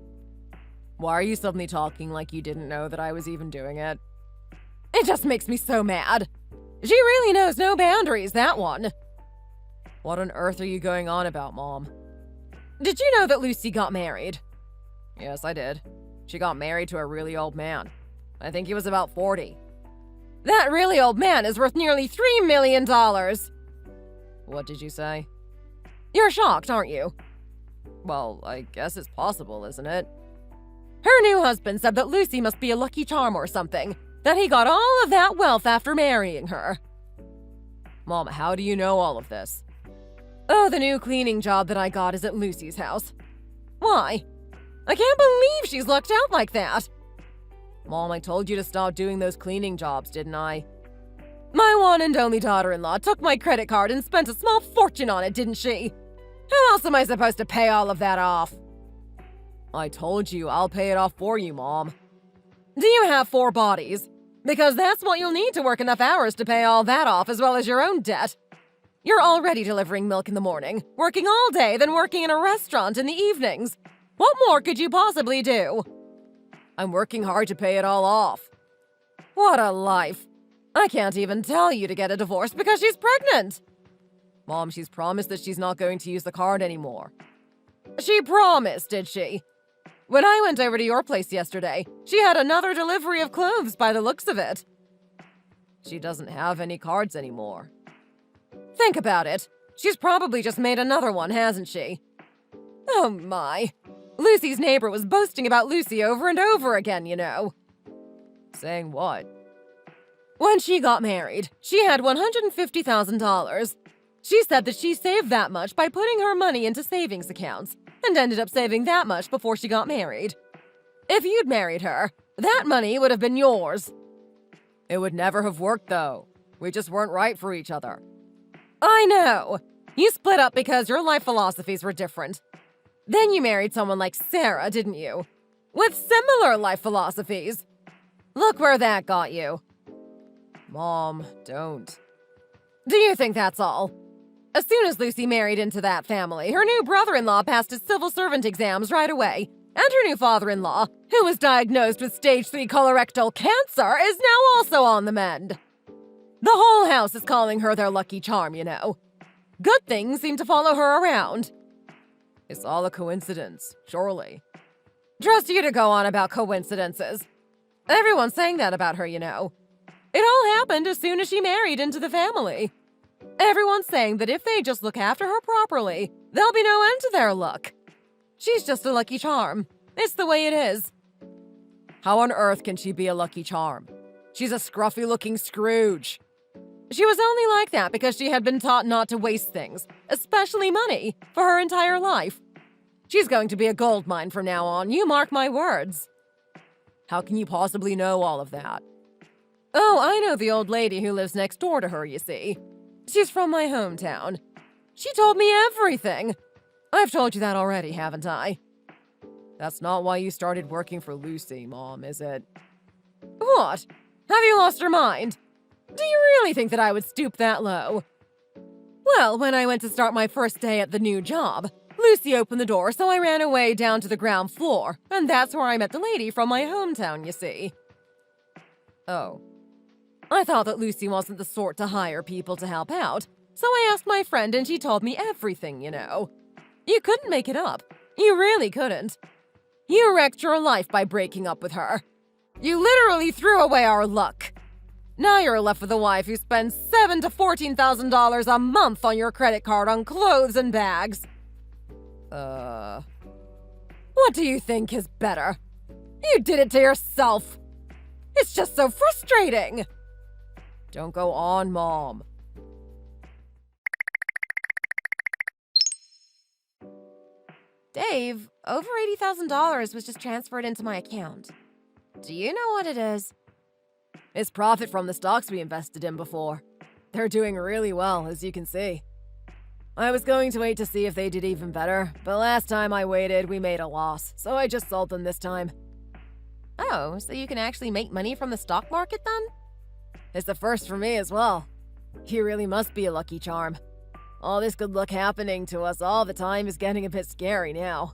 Why are you suddenly talking like you didn't know that I was even doing it? It just makes me so mad. She really knows no boundaries, that one. What on earth are you going on about, Mom? Did you know that Lucy got married? Yes, I did. She got married to a really old man. I think he was about 40. That really old man is worth nearly $3 million. What did you say? You're shocked, aren't you? Well, I guess it's possible, isn't it? Her new husband said that Lucy must be a lucky charm or something, that he got all of that wealth after marrying her. Mom, how do you know all of this? Oh, the new cleaning job that I got is at Lucy's house. Why? I can't believe she's lucked out like that. Mom, I told you to stop doing those cleaning jobs, didn't I? My one and only daughter-in-law took my credit card and spent a small fortune on it, didn't she? How else am I supposed to pay all of that off? I told you, I'll pay it off for you, Mom. Do you have 4 bodies? Because that's what you'll need to work enough hours to pay all that off as well as your own debt. You're already delivering milk in the morning, working all day, then working in a restaurant in the evenings. What more could you possibly do? I'm working hard to pay it all off. What a life. I can't even tell you to get a divorce because she's pregnant. Mom, she's promised that she's not going to use the card anymore. She promised, did she? When I went over to your place yesterday, she had another delivery of clothes by the looks of it. She doesn't have any cards anymore. Think about it. She's probably just made another one, hasn't she? Oh my. Lucy's neighbor was boasting about Lucy over and over again, you know. Saying what? When she got married, she had $150,000. She said that she saved that much by putting her money into savings accounts and ended up saving that much before she got married. If you'd married her, that money would have been yours. It would never have worked, though. We just weren't right for each other. I know. You split up because your life philosophies were different. Then you married someone like Sarah, didn't you? With similar life philosophies. Look where that got you. Mom, don't. Do you think that's all? As soon as Lucy married into that family, her new brother-in-law passed his civil servant exams right away, and her new father-in-law, who was diagnosed with stage 3 colorectal cancer, is now also on the mend. The whole house is calling her their lucky charm, you know. Good things seem to follow her around. It's all a coincidence, surely. Trust you to go on about coincidences. Everyone's saying that about her, you know. It all happened as soon as she married into the family. Everyone's saying that if they just look after her properly, there'll be no end to their luck. She's just a lucky charm. It's the way it is. How on earth can she be a lucky charm? She's a scruffy-looking Scrooge. She was only like that because she had been taught not to waste things, especially money, for her entire life. She's going to be a gold mine from now on, you mark my words. How can you possibly know all of that? Oh, I know the old lady who lives next door to her, you see. She's from my hometown. She told me everything. I've told you that already, haven't I? That's not why you started working for Lucy, Mom, is it? What? Have you lost your mind? Do you really think that I would stoop that low? Well, when I went to start my first day at the new job, Lucy opened the door, so I ran away down to the ground floor, and that's where I met the lady from my hometown, you see. Oh. I thought that Lucy wasn't the sort to hire people to help out, so I asked my friend and she told me everything, you know. You couldn't make it up. You really couldn't. You wrecked your life by breaking up with her. You literally threw away our luck. Now you're left with a wife who spends $7,000 to $14,000 a month on your credit card on clothes and bags. What do you think is better? You did it to yourself. It's just so frustrating. Don't go on, Mom. Dave, over $80,000 was just transferred into my account. Do you know what it is? It's profit from the stocks we invested in before. They're doing really well, as you can see. I was going to wait to see if they did even better, but last time I waited, we made a loss, so I just sold them this time. Oh, so you can actually make money from the stock market then? It's the first for me as well. You really must be a lucky charm. All this good luck happening to us all the time is getting a bit scary now.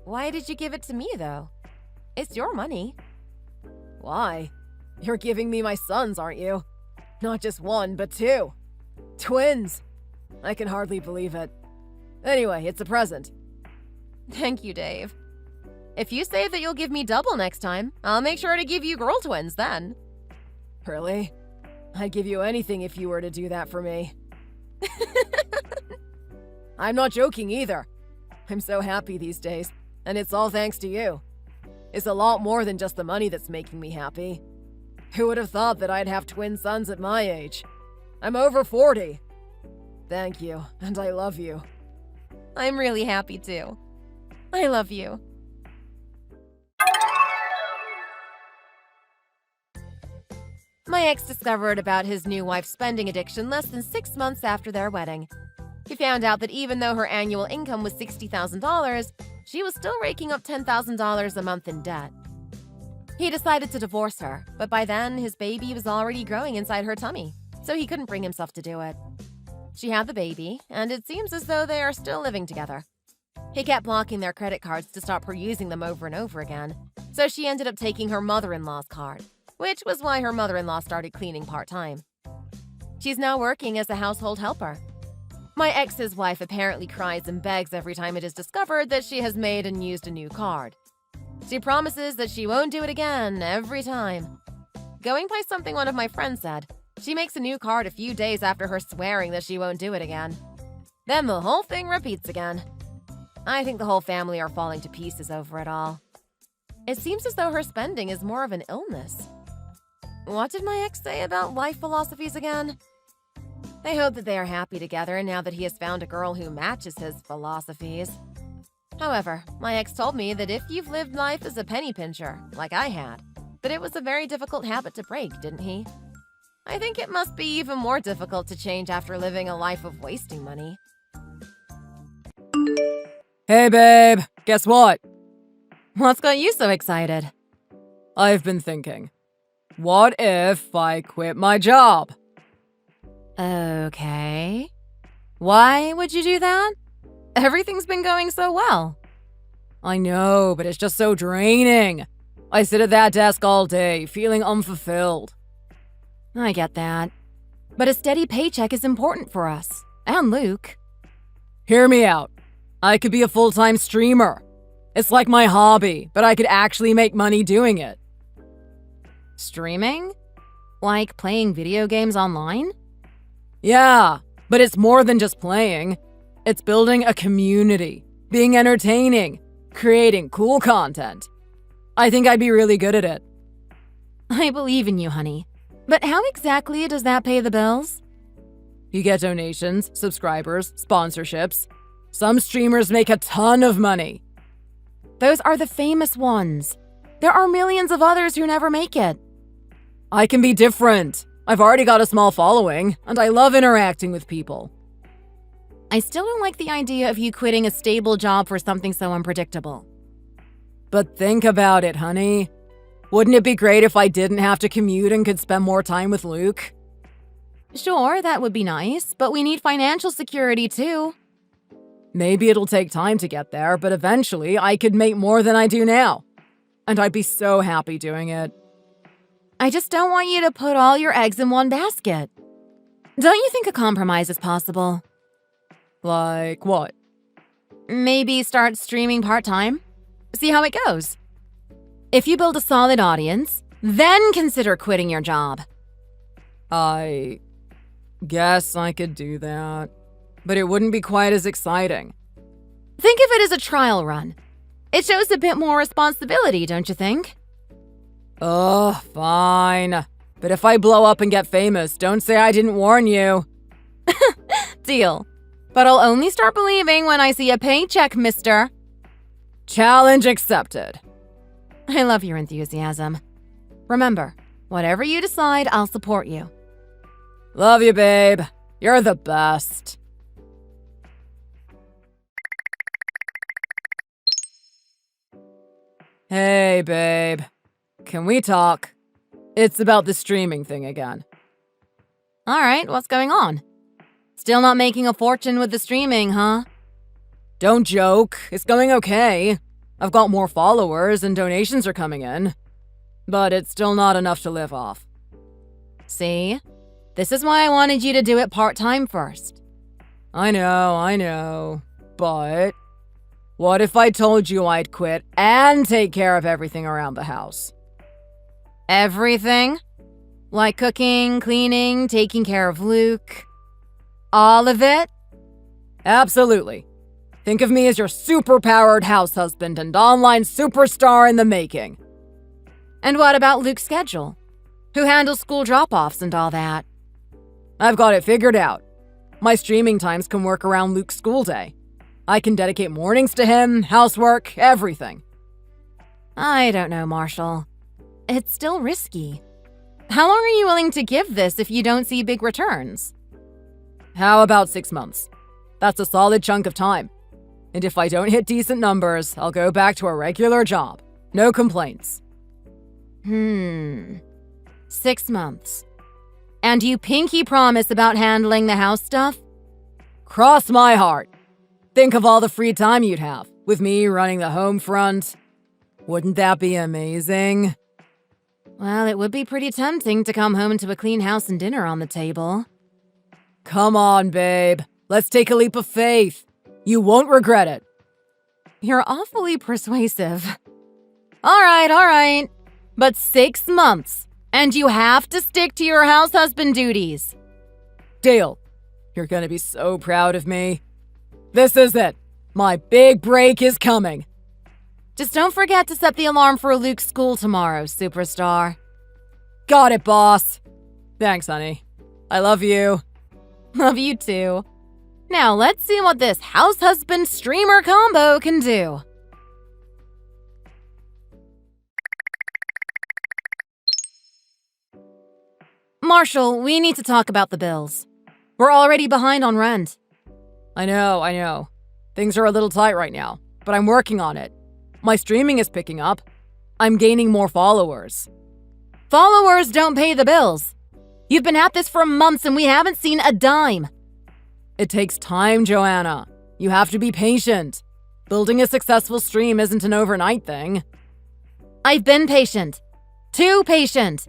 Why did you give it to me, though? It's your money. Why? You're giving me my sons, aren't you? Not just one, but two. Twins! I can hardly believe it. Anyway, it's a present. Thank you, Dave. If you say that you'll give me double next time, I'll make sure to give you girl twins then. Really? I'd give you anything if you were to do that for me. I'm not joking either. I'm so happy these days, and it's all thanks to you. It's a lot more than just the money that's making me happy. Who would have thought that I'd have twin sons at my age? I'm over 40. Thank you, and I love you. I'm really happy too. I love you. My ex discovered about his new wife's spending addiction less than 6 months after their wedding. He found out that even though her annual income was $60,000, she was still raking up $10,000 a month in debt. He decided to divorce her, but by then his baby was already growing inside her tummy, so he couldn't bring himself to do it. She had the baby, and it seems as though they are still living together. He kept blocking their credit cards to stop her using them over and over again, so she ended up taking her mother-in-law's card, which was why her mother-in-law started cleaning part-time. She's now working as a household helper. My ex's wife apparently cries and begs every time it is discovered that she has made and used a new card. She promises that she won't do it again every time. Going by something one of my friends said, she makes a new card a few days after her swearing that she won't do it again. Then the whole thing repeats again. I think the whole family are falling to pieces over it all. It seems as though her spending is more of an illness. What did my ex say about life philosophies again? I hope that they are happy together now that he has found a girl who matches his philosophies. However, my ex told me that if you've lived life as a penny pincher, like I had, that it was a very difficult habit to break, didn't he? I think it must be even more difficult to change after living a life of wasting money. Hey babe, guess what? What's got you so excited? I've been thinking. What if I quit my job? Okay. Why would you do that? Everything's been going so well. I know, but it's just so draining. I sit at that desk all day, feeling unfulfilled. I get that. But a steady paycheck is important for us. And Luke. Hear me out. I could be a full-time streamer. It's like my hobby, but I could actually make money doing it. Streaming? Like playing video games online? Yeah, but it's more than just playing. It's building a community, being entertaining, creating cool content. I think I'd be really good at it. I believe in you, honey. But how exactly does that pay the bills? You get donations, subscribers, sponsorships. Some streamers make a ton of money. Those are the famous ones. There are millions of others who never make it. I can be different. I've already got a small following, and I love interacting with people. I still don't like the idea of you quitting a stable job for something so unpredictable. But think about it, honey. Wouldn't it be great if I didn't have to commute and could spend more time with Luke? Sure, that would be nice, but we need financial security too. Maybe it'll take time to get there, but eventually I could make more than I do now. And I'd be so happy doing it. I just don't want you to put all your eggs in one basket. Don't you think a compromise is possible? Like what? Maybe start streaming part-time? See how it goes. If you build a solid audience, then consider quitting your job. I guess I could do that, but it wouldn't be quite as exciting. Think of it as a trial run. It shows a bit more responsibility, don't you think? Oh, fine. But if I blow up and get famous, don't say I didn't warn you. Deal. But I'll only start believing when I see a paycheck, mister. Challenge accepted. I love your enthusiasm. Remember, whatever you decide, I'll support you. Love you, babe. You're the best. Hey, babe. Can we talk? It's about the streaming thing again. All right, what's going on? Still not making a fortune with the streaming, huh? Don't joke. It's going okay. I've got more followers and donations are coming in. But it's still not enough to live off. See? This is why I wanted you to do it part-time first. I know. But what if I told you I'd quit and take care of everything around the house? Everything? Like cooking, cleaning, taking care of Luke? All of it? Absolutely. Think of me as your super-powered house husband and online superstar in the making. And what about Luke's schedule? Who handles school drop-offs and all that? I've got it figured out. My streaming times can work around Luke's school day. I can dedicate mornings to him, housework, everything. I don't know, Marshall. It's still risky. How long are you willing to give this if you don't see big returns? How about 6 months? That's a solid chunk of time. And if I don't hit decent numbers, I'll go back to a regular job. No complaints. 6 months. And you pinky promise about handling the house stuff? Cross my heart. Think of all the free time you'd have, with me running the home front. Wouldn't that be amazing? Well, it would be pretty tempting to come home to a clean house and dinner on the table. Come on, babe. Let's take a leap of faith. You won't regret it. You're awfully persuasive. All right. But 6 months, and you have to stick to your house husband duties. Deal. You're gonna be so proud of me. This is it. My big break is coming. Just don't forget to set the alarm for Luke's school tomorrow, superstar. Got it, boss. Thanks, honey. I love you. Love you too. Now let's see what this house husband streamer combo can do. Marshall, we need to talk about the bills. We're already behind on rent. I know. Things are a little tight right now, but I'm working on it. My streaming is picking up. I'm gaining more followers. Followers don't pay the bills. You've been at this for months and we haven't seen a dime. It takes time, Joanna. You have to be patient. Building a successful stream isn't an overnight thing. I've been patient. Too patient.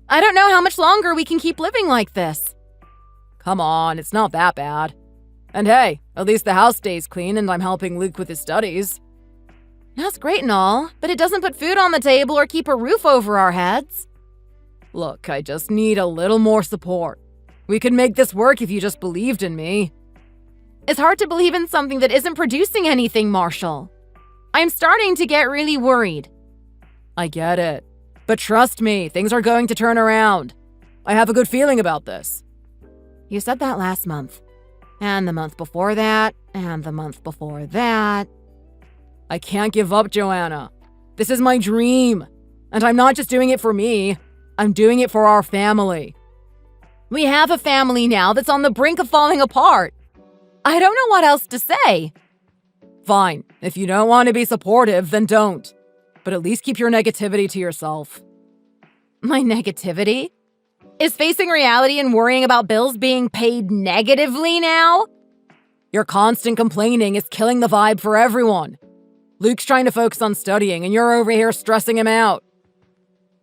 I don't know how much longer we can keep living like this. Come on, it's not that bad. And hey, at least the house stays clean and I'm helping Luke with his studies. That's great and all, but it doesn't put food on the table or keep a roof over our heads. Look, I just need a little more support. We could make this work if you just believed in me. It's hard to believe in something that isn't producing anything, Marshall. I'm starting to get really worried. I get it. But trust me, things are going to turn around. I have a good feeling about this. You said that last month. And the month before that. And the month before that. I can't give up, Joanna. This is my dream. And I'm not just doing it for me. I'm doing it for our family. We have a family now that's on the brink of falling apart. I don't know what else to say. Fine. If you don't want to be supportive, then don't. But at least keep your negativity to yourself. My negativity? Is facing reality and worrying about bills being paid negatively now? Your constant complaining is killing the vibe for everyone. Luke's trying to focus on studying and you're over here stressing him out.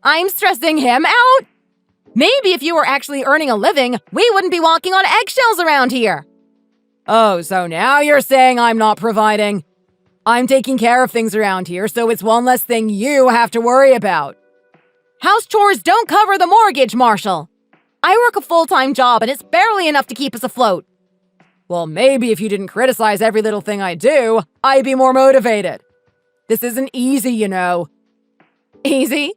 I'm stressing him out? Maybe if you were actually earning a living, we wouldn't be walking on eggshells around here. Oh, so now you're saying I'm not providing? I'm taking care of things around here, so it's one less thing you have to worry about. House chores don't cover the mortgage, Marshall. I work a full-time job and it's barely enough to keep us afloat. Well, maybe if you didn't criticize every little thing I do, I'd be more motivated. This isn't easy, you know. Easy?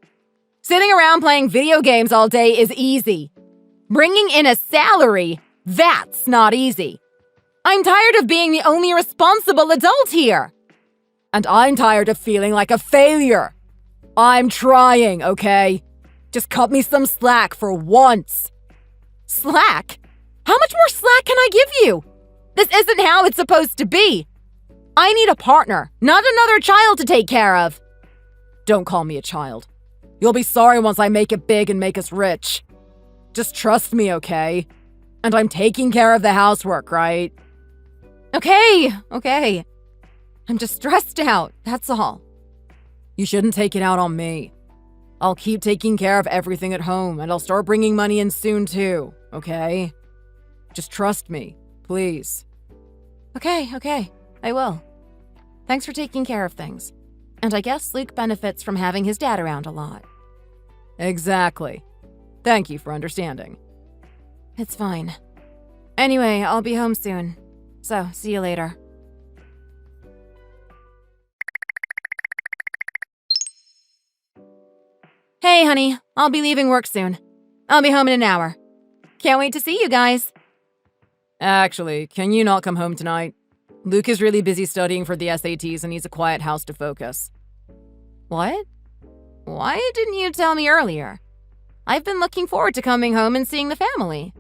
Sitting around playing video games all day is easy. Bringing in a salary, that's not easy. I'm tired of being the only responsible adult here. And I'm tired of feeling like a failure. I'm trying, okay? Just cut me some slack for once. Slack? How much more slack can I give you? This isn't how it's supposed to be. I need a partner, not another child to take care of. Don't call me a child. You'll be sorry once I make it big and make us rich. Just trust me, okay? And I'm taking care of the housework, right? Okay. I'm just stressed out, that's all. You shouldn't take it out on me. I'll keep taking care of everything at home, and I'll start bringing money in soon too, okay? Just trust me, please. Okay, I will. Thanks for taking care of things. And I guess Luke benefits from having his dad around a lot. Exactly. Thank you for understanding. It's fine. Anyway, I'll be home soon. So, see you later. Hey, honey. I'll be leaving work soon. I'll be home in an hour. Can't wait to see you guys. Actually, can you not come home tonight? Luke is really busy studying for the SATs and needs a quiet house to focus. What? Why didn't you tell me earlier? I've been looking forward to coming home and seeing the family.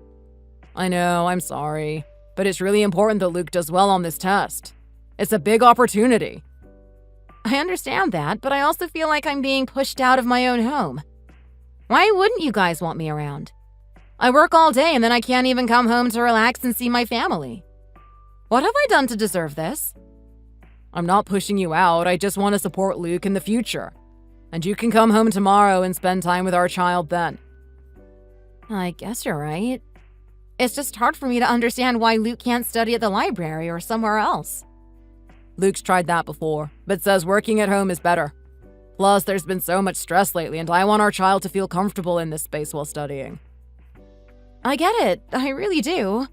I know, I'm sorry. But it's really important that Luke does well on this test. It's a big opportunity. I understand that, but I also feel like I'm being pushed out of my own home. Why wouldn't you guys want me around? I work all day and then I can't even come home to relax and see my family. What have I done to deserve this? I'm not pushing you out, I just want to support Luke in the future. And you can come home tomorrow and spend time with our child then. I guess you're right. It's just hard for me to understand why Luke can't study at the library or somewhere else. Luke's tried that before, but says working at home is better. Plus, there's been so much stress lately, and I want our child to feel comfortable in this space while studying. I get it, I really do.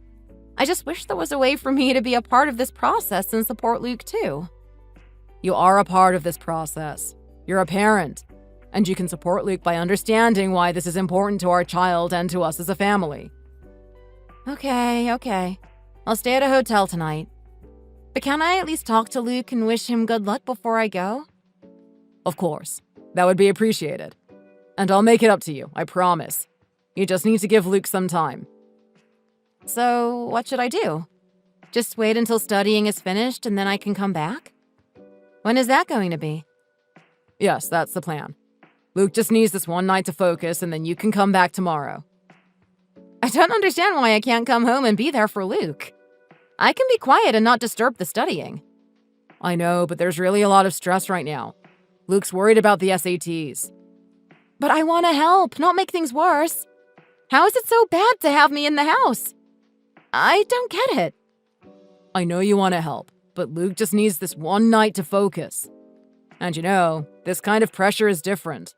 I just wish there was a way for me to be a part of this process and support Luke too. You are a part of this process. You're a parent, and you can support Luke by understanding why this is important to our child and to us as a family. Okay. I'll stay at a hotel tonight. But can I at least talk to Luke and wish him good luck before I go? Of course. That would be appreciated. And I'll make it up to you, I promise. You just need to give Luke some time. So, what should I do? Just wait until studying is finished and then I can come back? When is that going to be? Yes, that's the plan. Luke just needs this one night to focus and then you can come back tomorrow. I don't understand why I can't come home and be there for Luke. I can be quiet and not disturb the studying. I know, but there's really a lot of stress right now. Luke's worried about the SATs. But I want to help, not make things worse. How is it so bad to have me in the house? I don't get it. I know you want to help, but Luke just needs this one night to focus. And you know, this kind of pressure is different.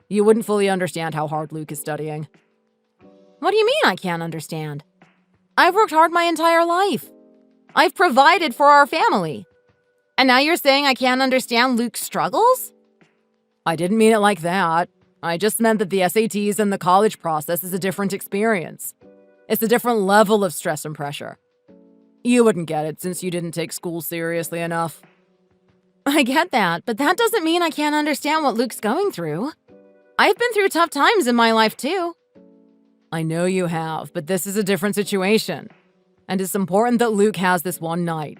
You wouldn't fully understand how hard Luke is studying. What do you mean I can't understand? I've worked hard my entire life. I've provided for our family. And now you're saying I can't understand Luke's struggles? I didn't mean it like that. I just meant that the SATs and the college process is a different experience. It's a different level of stress and pressure. You wouldn't get it since you didn't take school seriously enough. I get that, but that doesn't mean I can't understand what Luke's going through. I've been through tough times in my life too. I know you have, but this is a different situation. And it's important that Luke has this one night.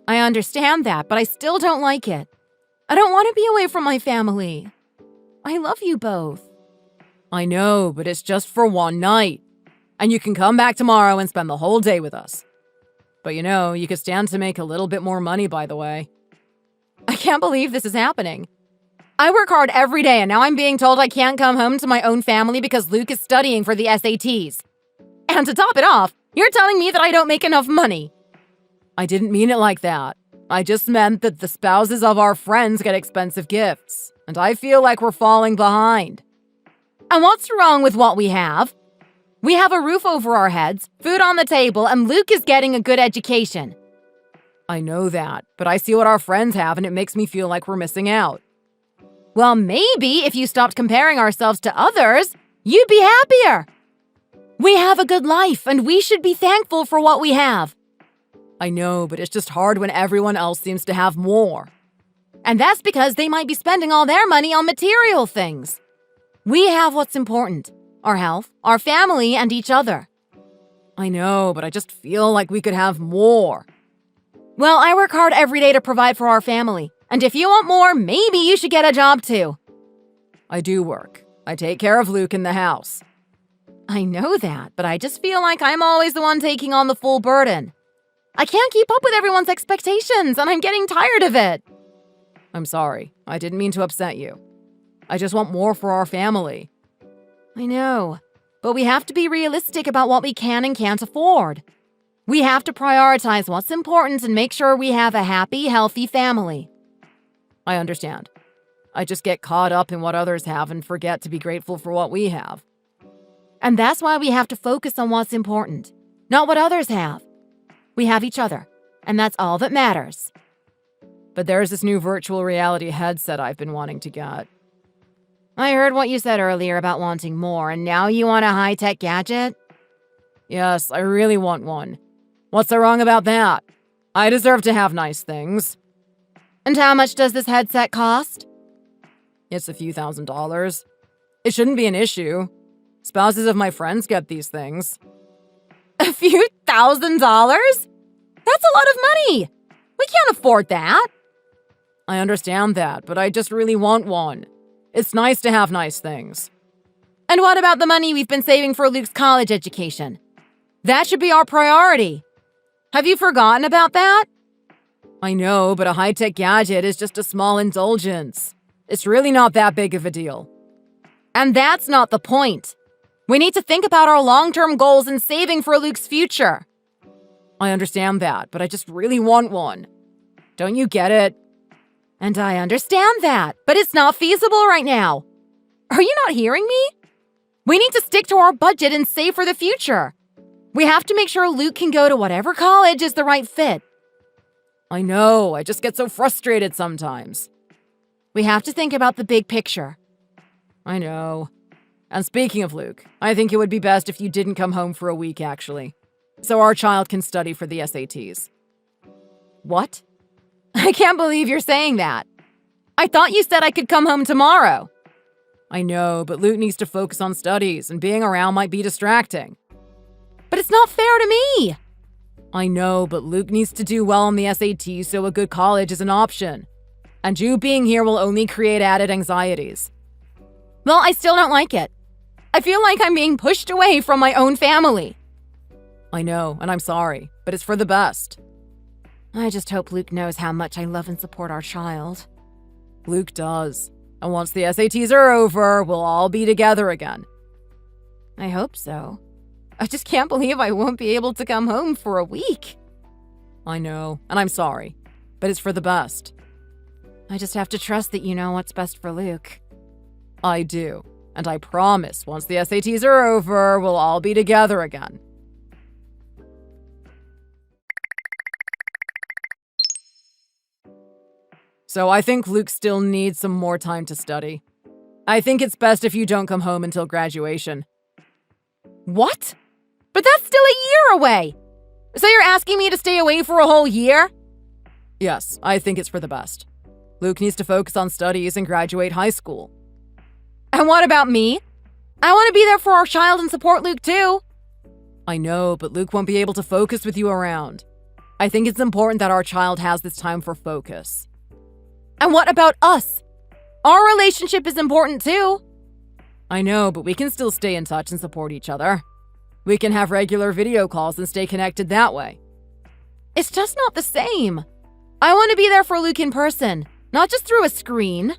I understand that, but I still don't like it. I don't want to be away from my family. I love you both. I know, but it's just for one night. And you can come back tomorrow and spend the whole day with us. But you know, you could stand to make a little bit more money, by the way. I can't believe this is happening. I work hard every day and now I'm being told I can't come home to my own family because Luke is studying for the SATs. And to top it off, you're telling me that I don't make enough money. I didn't mean it like that. I just meant that the spouses of our friends get expensive gifts, and I feel like we're falling behind. And what's wrong with what we have? We have a roof over our heads, food on the table, and Luke is getting a good education. I know that, but I see what our friends have and it makes me feel like we're missing out. Well, maybe if you stopped comparing ourselves to others, you'd be happier. We have a good life, and we should be thankful for what we have. I know, but it's just hard when everyone else seems to have more. And that's because they might be spending all their money on material things. We have what's important: our health, our family, and each other. I know, but I just feel like we could have more. Well, I work hard every day to provide for our family, And if you want more, maybe you should get a job too. I do work. I take care of Luke in the house. I know that, but I just feel like I'm always the one taking on the full burden. I can't keep up with everyone's expectations, and I'm getting tired of it. I'm sorry. I didn't mean to upset you. I just want more for our family. I know, but we have to be realistic about what we can and can't afford. We have to prioritize what's important and make sure we have a happy, healthy family. I understand. I just get caught up in what others have and forget to be grateful for what we have. And that's why we have to focus on what's important, not what others have. We have each other, and that's all that matters. But there's this new virtual reality headset I've been wanting to get. I heard what you said earlier about wanting more, and now you want a high-tech gadget? Yes, I really want one. What's so wrong about that? I deserve to have nice things. And how much does this headset cost? It's a few $1,000s. It shouldn't be an issue. Spouses of my friends get these things. A few $1,000s? That's a lot of money! We can't afford that! I understand that, but I just really want one. It's nice to have nice things. And what about the money we've been saving for Luke's college education? That should be our priority. Have you forgotten about that? I know, but a high-tech gadget is just a small indulgence. It's really not that big of a deal. And that's not the point. We need to think about our long-term goals and saving for Luke's future. I understand that, but I just really want one. Don't you get it? And I understand that, but it's not feasible right now. Are you not hearing me? We need to stick to our budget and save for the future. We have to make sure Luke can go to whatever college is the right fit. I know, I just get so frustrated sometimes. We have to think about the big picture. I know. And speaking of Luke, I think it would be best if you didn't come home for a week, actually. So our child can study for the SATs. What? I can't believe you're saying that. I thought you said I could come home tomorrow. I know, but Luke needs to focus on studies, and being around might be distracting. But it's not fair to me. I know, but Luke needs to do well on the SATs, so a good college is an option. And you being here will only create added anxieties. Well, I still don't like it. I feel like I'm being pushed away from my own family. I know, and I'm sorry, but it's for the best. I just hope Luke knows how much I love and support our child. Luke does. And once the SATs are over, we'll all be together again. I hope so. I just can't believe I won't be able to come home for a week. I know, and I'm sorry, but it's for the best. I just have to trust that you know what's best for Luke. I do, and I promise once the SATs are over, we'll all be together again. So I think Luke still needs some more time to study. I think it's best if you don't come home until graduation. What? But that's still a year away! So you're asking me to stay away for a whole year? Yes, I think it's for the best. Luke needs to focus on studies and graduate high school. And what about me? I want to be there for our child and support Luke too. I know, but Luke won't be able to focus with you around. I think it's important that our child has this time for focus. And what about us? Our relationship is important too. I know, but we can still stay in touch and support each other. We can have regular video calls and stay connected that way. It's just not the same. I want to be there for Luke in person, not just through a screen.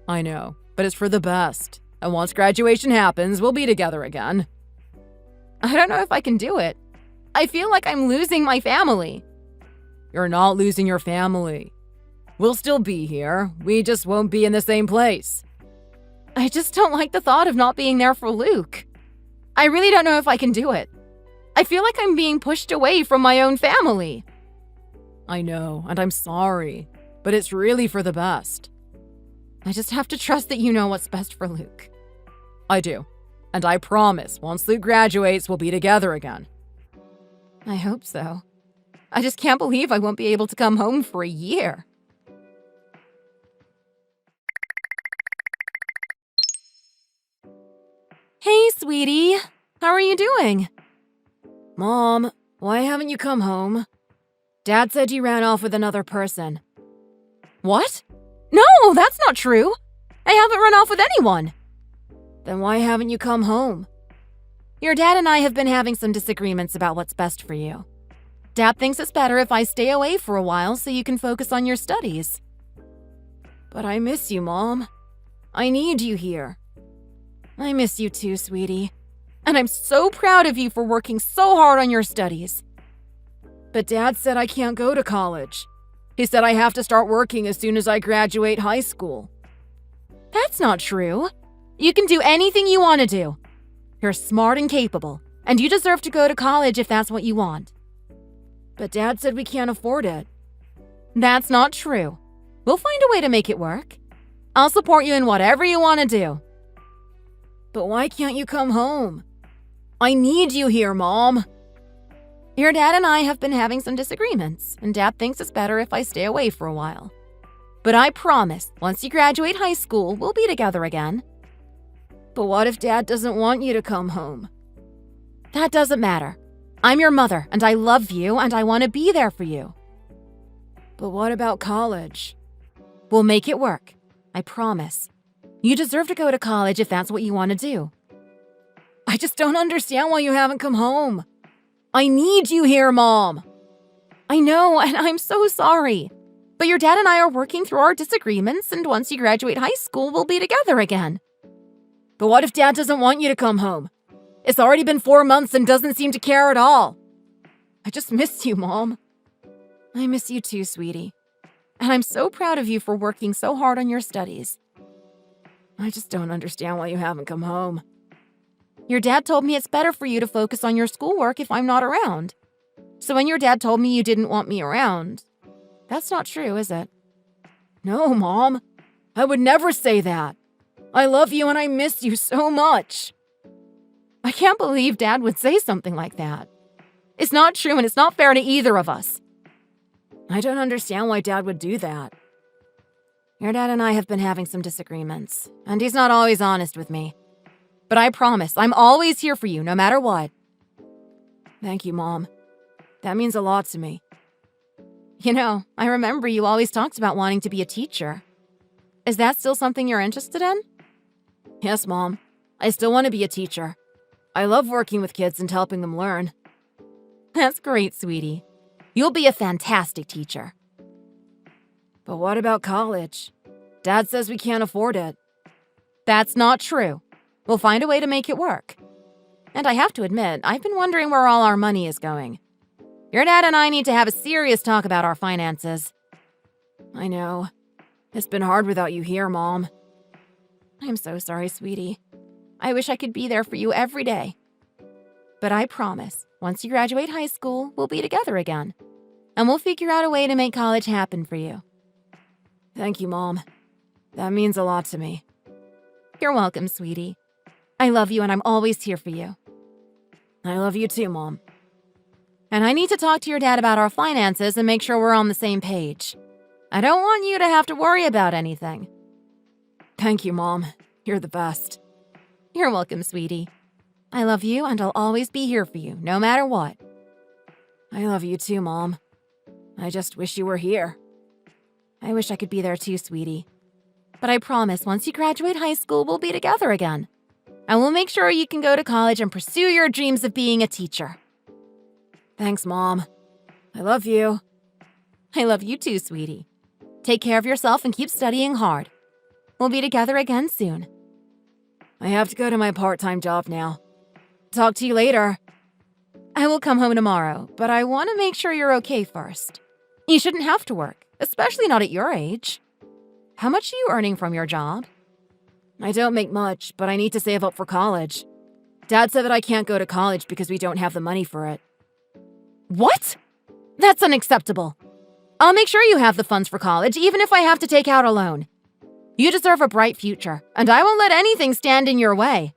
I know, but it's for the best. And once graduation happens, we'll be together again. I don't know if I can do it. I feel like I'm losing my family. You're not losing your family. We'll still be here. We just won't be in the same place. I just don't like the thought of not being there for Luke. I really don't know if I can do it. I feel like I'm being pushed away from my own family. I know, and I'm sorry, but it's really for the best. I just have to trust that you know what's best for Luke. I do, and I promise once Luke graduates, we'll be together again. I hope so. I just can't believe I won't be able to come home for a year. Hey, sweetie. How are you doing? Mom, why haven't you come home? Dad said you ran off with another person. What? No, that's not true. I haven't run off with anyone. Then why haven't you come home? Your dad and I have been having some disagreements about what's best for you. Dad thinks it's better if I stay away for a while so you can focus on your studies. But I miss you, Mom. I need you here. I miss you too, sweetie. And I'm so proud of you for working so hard on your studies. But Dad said I can't go to college. He said I have to start working as soon as I graduate high school. That's not true. You can do anything you want to do. You're smart and capable, and you deserve to go to college if that's what you want. But Dad said we can't afford it. That's not true. We'll find a way to make it work. I'll support you in whatever you want to do. But why can't you come home? I need you here, Mom. Your dad and I have been having some disagreements, and Dad thinks it's better if I stay away for a while. But I promise, once you graduate high school, we'll be together again. But what if Dad doesn't want you to come home? That doesn't matter. I'm your mother, and I love you, and I want to be there for you. But what about college? We'll make it work. I promise. You deserve to go to college if that's what you want to do. I just don't understand why you haven't come home. I need you here, Mom. I know, and I'm so sorry. But your dad and I are working through our disagreements, and once you graduate high school, we'll be together again. But what if Dad doesn't want you to come home? It's already been 4 months and doesn't seem to care at all. I just miss you, Mom. I miss you too, sweetie. And I'm so proud of you for working so hard on your studies. I just don't understand why you haven't come home. Your dad told me it's better for you to focus on your schoolwork if I'm not around. So when your dad told me you didn't want me around, that's not true, is it? No, Mom. I would never say that. I love you and I miss you so much. I can't believe Dad would say something like that. It's not true and it's not fair to either of us. I don't understand why Dad would do that. Your dad and I have been having some disagreements, and he's not always honest with me. But I promise, I'm always here for you, no matter what. Thank you, Mom. That means a lot to me. You know, I remember you always talked about wanting to be a teacher. Is that still something you're interested in? Yes, Mom. I still want to be a teacher. I love working with kids and helping them learn. That's great, sweetie. You'll be a fantastic teacher. But what about college? Dad says we can't afford it. That's not true. We'll find a way to make it work. And I have to admit, I've been wondering where all our money is going. Your dad and I need to have a serious talk about our finances. I know. It's been hard without you here, Mom. I'm so sorry, sweetie. I wish I could be there for you every day. But I promise, once you graduate high school, we'll be together again. And we'll figure out a way to make college happen for you. Thank you, Mom. That means a lot to me. You're welcome, sweetie. I love you and I'm always here for you. I love you too, Mom. And I need to talk to your dad about our finances and make sure we're on the same page. I don't want you to have to worry about anything. Thank you, Mom. You're the best. You're welcome, sweetie. I love you and I'll always be here for you, no matter what. I love you too, Mom. I just wish you were here. I wish I could be there too, sweetie. But I promise, once you graduate high school, we'll be together again. And we'll make sure you can go to college and pursue your dreams of being a teacher. Thanks, Mom. I love you. I love you too, sweetie. Take care of yourself and keep studying hard. We'll be together again soon. I have to go to my part-time job now. Talk to you later. I will come home tomorrow, but I want to make sure you're okay first. You shouldn't have to work, especially not at your age. How much are you earning from your job? I don't make much, but I need to save up for college. Dad said that I can't go to college because we don't have the money for it. What? That's unacceptable. I'll make sure you have the funds for college, even if I have to take out a loan. You deserve a bright future, and I won't let anything stand in your way.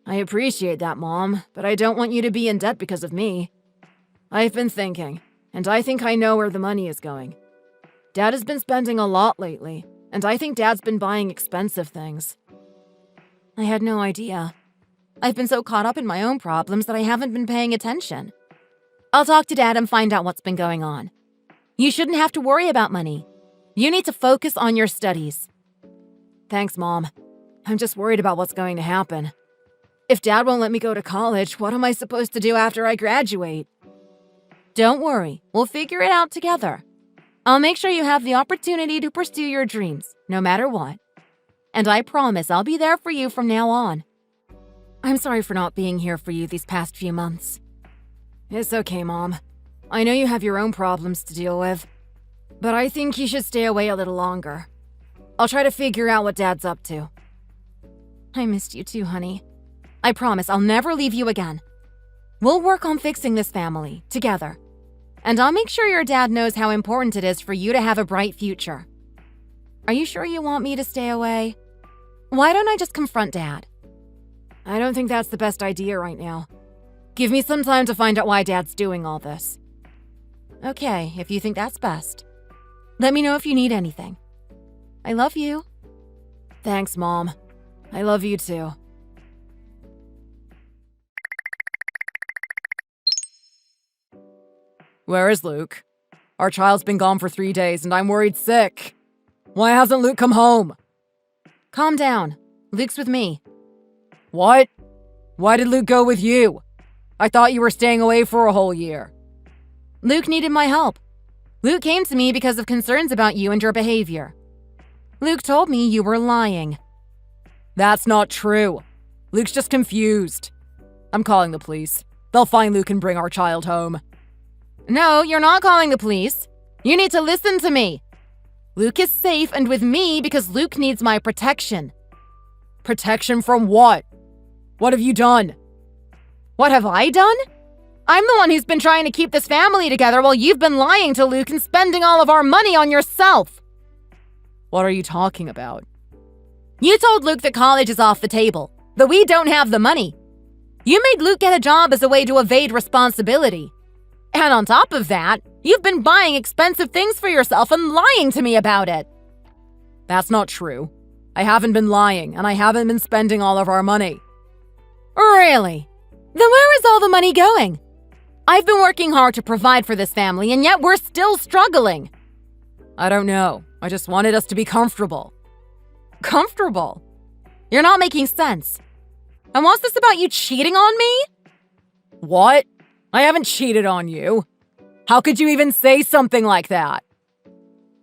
I appreciate that, Mom, but I don't want you to be in debt because of me. I've been thinking, and I think I know where the money is going. Dad has been spending a lot lately, and I think Dad's been buying expensive things. I had no idea. I've been so caught up in my own problems that I haven't been paying attention. I'll talk to Dad and find out what's been going on. You shouldn't have to worry about money. You need to focus on your studies. Thanks, Mom. I'm just worried about what's going to happen. If Dad won't let me go to college, what am I supposed to do after I graduate? Don't worry, we'll figure it out together. I'll make sure you have the opportunity to pursue your dreams, no matter what. And I promise I'll be there for you from now on. I'm sorry for not being here for you these past few months. It's okay, Mom. I know you have your own problems to deal with, but I think you should stay away a little longer. I'll try to figure out what Dad's up to. I missed you too, honey. I promise I'll never leave you again. We'll work on fixing this family, together. And I'll make sure your dad knows how important it is for you to have a bright future. Are you sure you want me to stay away? Why don't I just confront Dad? I don't think that's the best idea right now. Give me some time to find out why Dad's doing all this. Okay, if you think that's best. Let me know if you need anything. I love you. Thanks, Mom. I love you too. Where is Luke? Our child's been gone for 3 days and I'm worried sick. Why hasn't Luke come home? Calm down. Luke's with me. What? Why did Luke go with you? I thought you were staying away for a whole year. Luke needed my help. Luke came to me because of concerns about you and your behavior. Luke told me you were lying. That's not true. Luke's just confused. I'm calling the police. They'll find Luke and bring our child home. No, you're not calling the police. You need to listen to me. Luke is safe and with me because Luke needs my protection. Protection from what? What have you done? What have I done? I'm the one who's been trying to keep this family together while you've been lying to Luke and spending all of our money on yourself. What are you talking about? You told Luke that college is off the table, that we don't have the money. You made Luke get a job as a way to evade responsibility. And on top of that, you've been buying expensive things for yourself and lying to me about it. That's not true. I haven't been lying, and I haven't been spending all of our money. Really? Then where is all the money going? I've been working hard to provide for this family, and yet we're still struggling. I don't know. I just wanted us to be comfortable. Comfortable? You're not making sense. And what's this about you cheating on me? What? I haven't cheated on you. How could you even say something like that?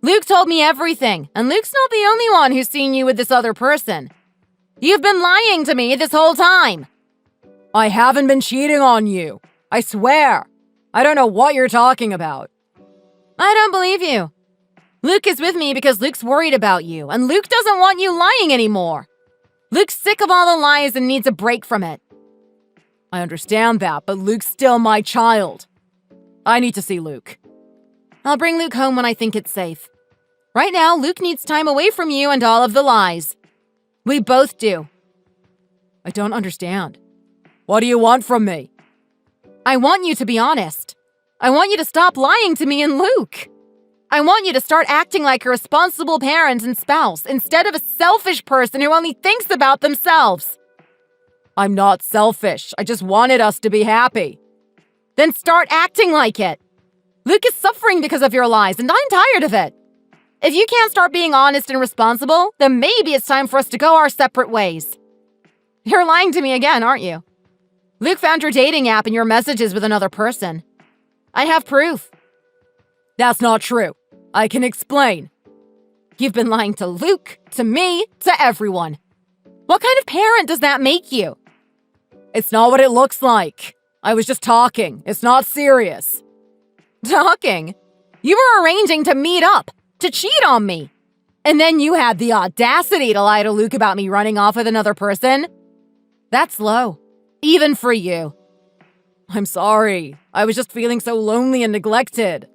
Luke told me everything, and Luke's not the only one who's seen you with this other person. You've been lying to me this whole time. I haven't been cheating on you. I swear. I don't know what you're talking about. I don't believe you. Luke is with me because Luke's worried about you, and Luke doesn't want you lying anymore. Luke's sick of all the lies and needs a break from it. I understand that, but Luke's still my child. I need to see Luke. I'll bring Luke home when I think it's safe. Right now, Luke needs time away from you and all of the lies. We both do. I don't understand. What do you want from me? I want you to be honest. I want you to stop lying to me and Luke. I want you to start acting like a responsible parent and spouse instead of a selfish person who only thinks about themselves. I'm not selfish. I just wanted us to be happy. Then start acting like it. Luke is suffering because of your lies, and I'm tired of it. If you can't start being honest and responsible, then maybe it's time for us to go our separate ways. You're lying to me again, aren't you? Luke found your dating app and your messages with another person. I have proof. That's not true. I can explain. You've been lying to Luke, to me, to everyone. What kind of parent does that make you? It's not what it looks like. I was just talking. It's not serious. Talking? You were arranging to meet up, to cheat on me. And then you had the audacity to lie to Luke about me running off with another person? That's low, even for you. I'm sorry. I was just feeling so lonely and neglected.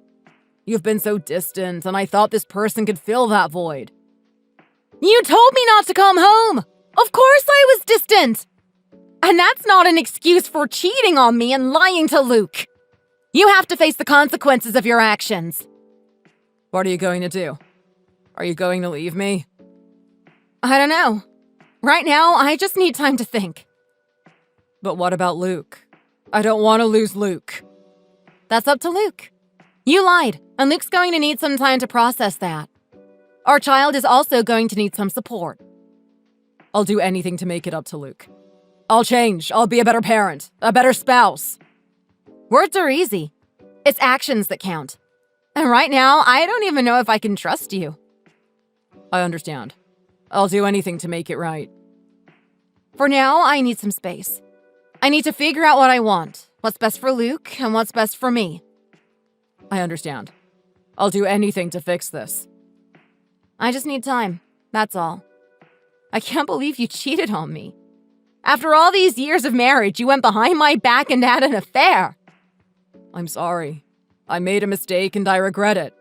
You've been so distant, and I thought this person could fill that void. You told me not to come home. Of course I was distant. And that's not an excuse for cheating on me and lying to Luke. You have to face the consequences of your actions. What are you going to do? Are you going to leave me? I don't know. Right now, I just need time to think. But what about Luke? I don't want to lose Luke. That's up to Luke. You lied, and Luke's going to need some time to process that. Our child is also going to need some support. I'll do anything to make it up to Luke. I'll change. I'll be a better parent, a better spouse. Words are easy. It's actions that count. And right now, I don't even know if I can trust you. I understand. I'll do anything to make it right. For now, I need some space. I need to figure out what I want, what's best for Luke, and what's best for me. I understand. I'll do anything to fix this. I just need time, that's all. I can't believe you cheated on me. After all these years of marriage, you went behind my back and had an affair. I'm sorry. I made a mistake and I regret it.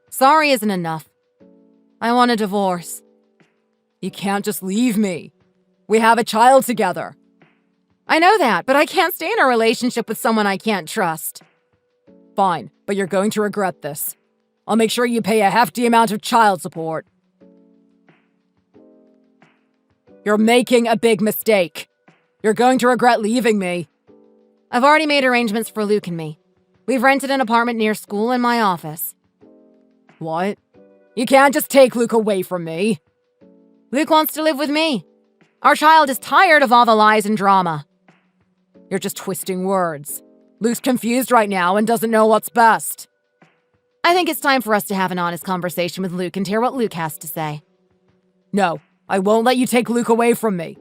Sorry isn't enough. I want a divorce. You can't just leave me. We have a child together. I know that, but I can't stay in a relationship with someone I can't trust. Fine, but you're going to regret this. I'll make sure you pay a hefty amount of child support. You're making a big mistake. You're going to regret leaving me. I've already made arrangements for Luke and me. We've rented an apartment near school and my office. What? You can't just take Luke away from me. Luke wants to live with me. Our child is tired of all the lies and drama. You're just twisting words. Luke's confused right now and doesn't know what's best. I think it's time for us to have an honest conversation with Luke and hear what Luke has to say. No, I won't let you take Luke away from me.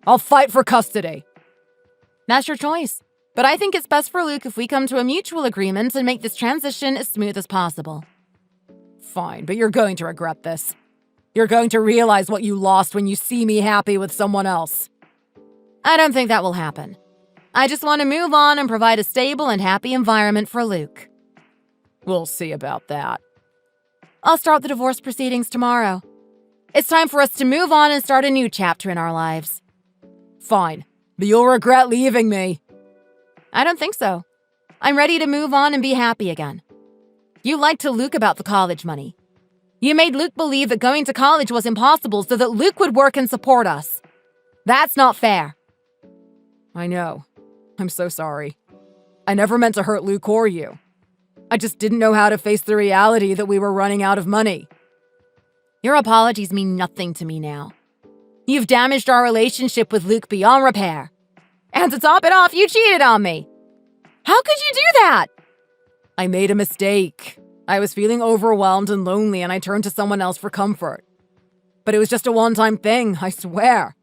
I'll fight for custody. That's your choice. But I think it's best for Luke if we come to a mutual agreement and make this transition as smooth as possible. Fine, but you're going to regret this. You're going to realize what you lost when you see me happy with someone else. I don't think that will happen. I just want to move on and provide a stable and happy environment for Luke. We'll see about that. I'll start the divorce proceedings tomorrow. It's time for us to move on and start a new chapter in our lives. Fine, but you'll regret leaving me. I don't think so. I'm ready to move on and be happy again. You lied to Luke about the college money. You made Luke believe that going to college was impossible so that Luke would work and support us. That's not fair. I know. I'm so sorry. I never meant to hurt Luke or you. I just didn't know how to face the reality that we were running out of money. Your apologies mean nothing to me now. You've damaged our relationship with Luke beyond repair. And to top it off, you cheated on me. How could you do that? I made a mistake. I was feeling overwhelmed and lonely and I turned to someone else for comfort. But it was just a one-time thing, I swear.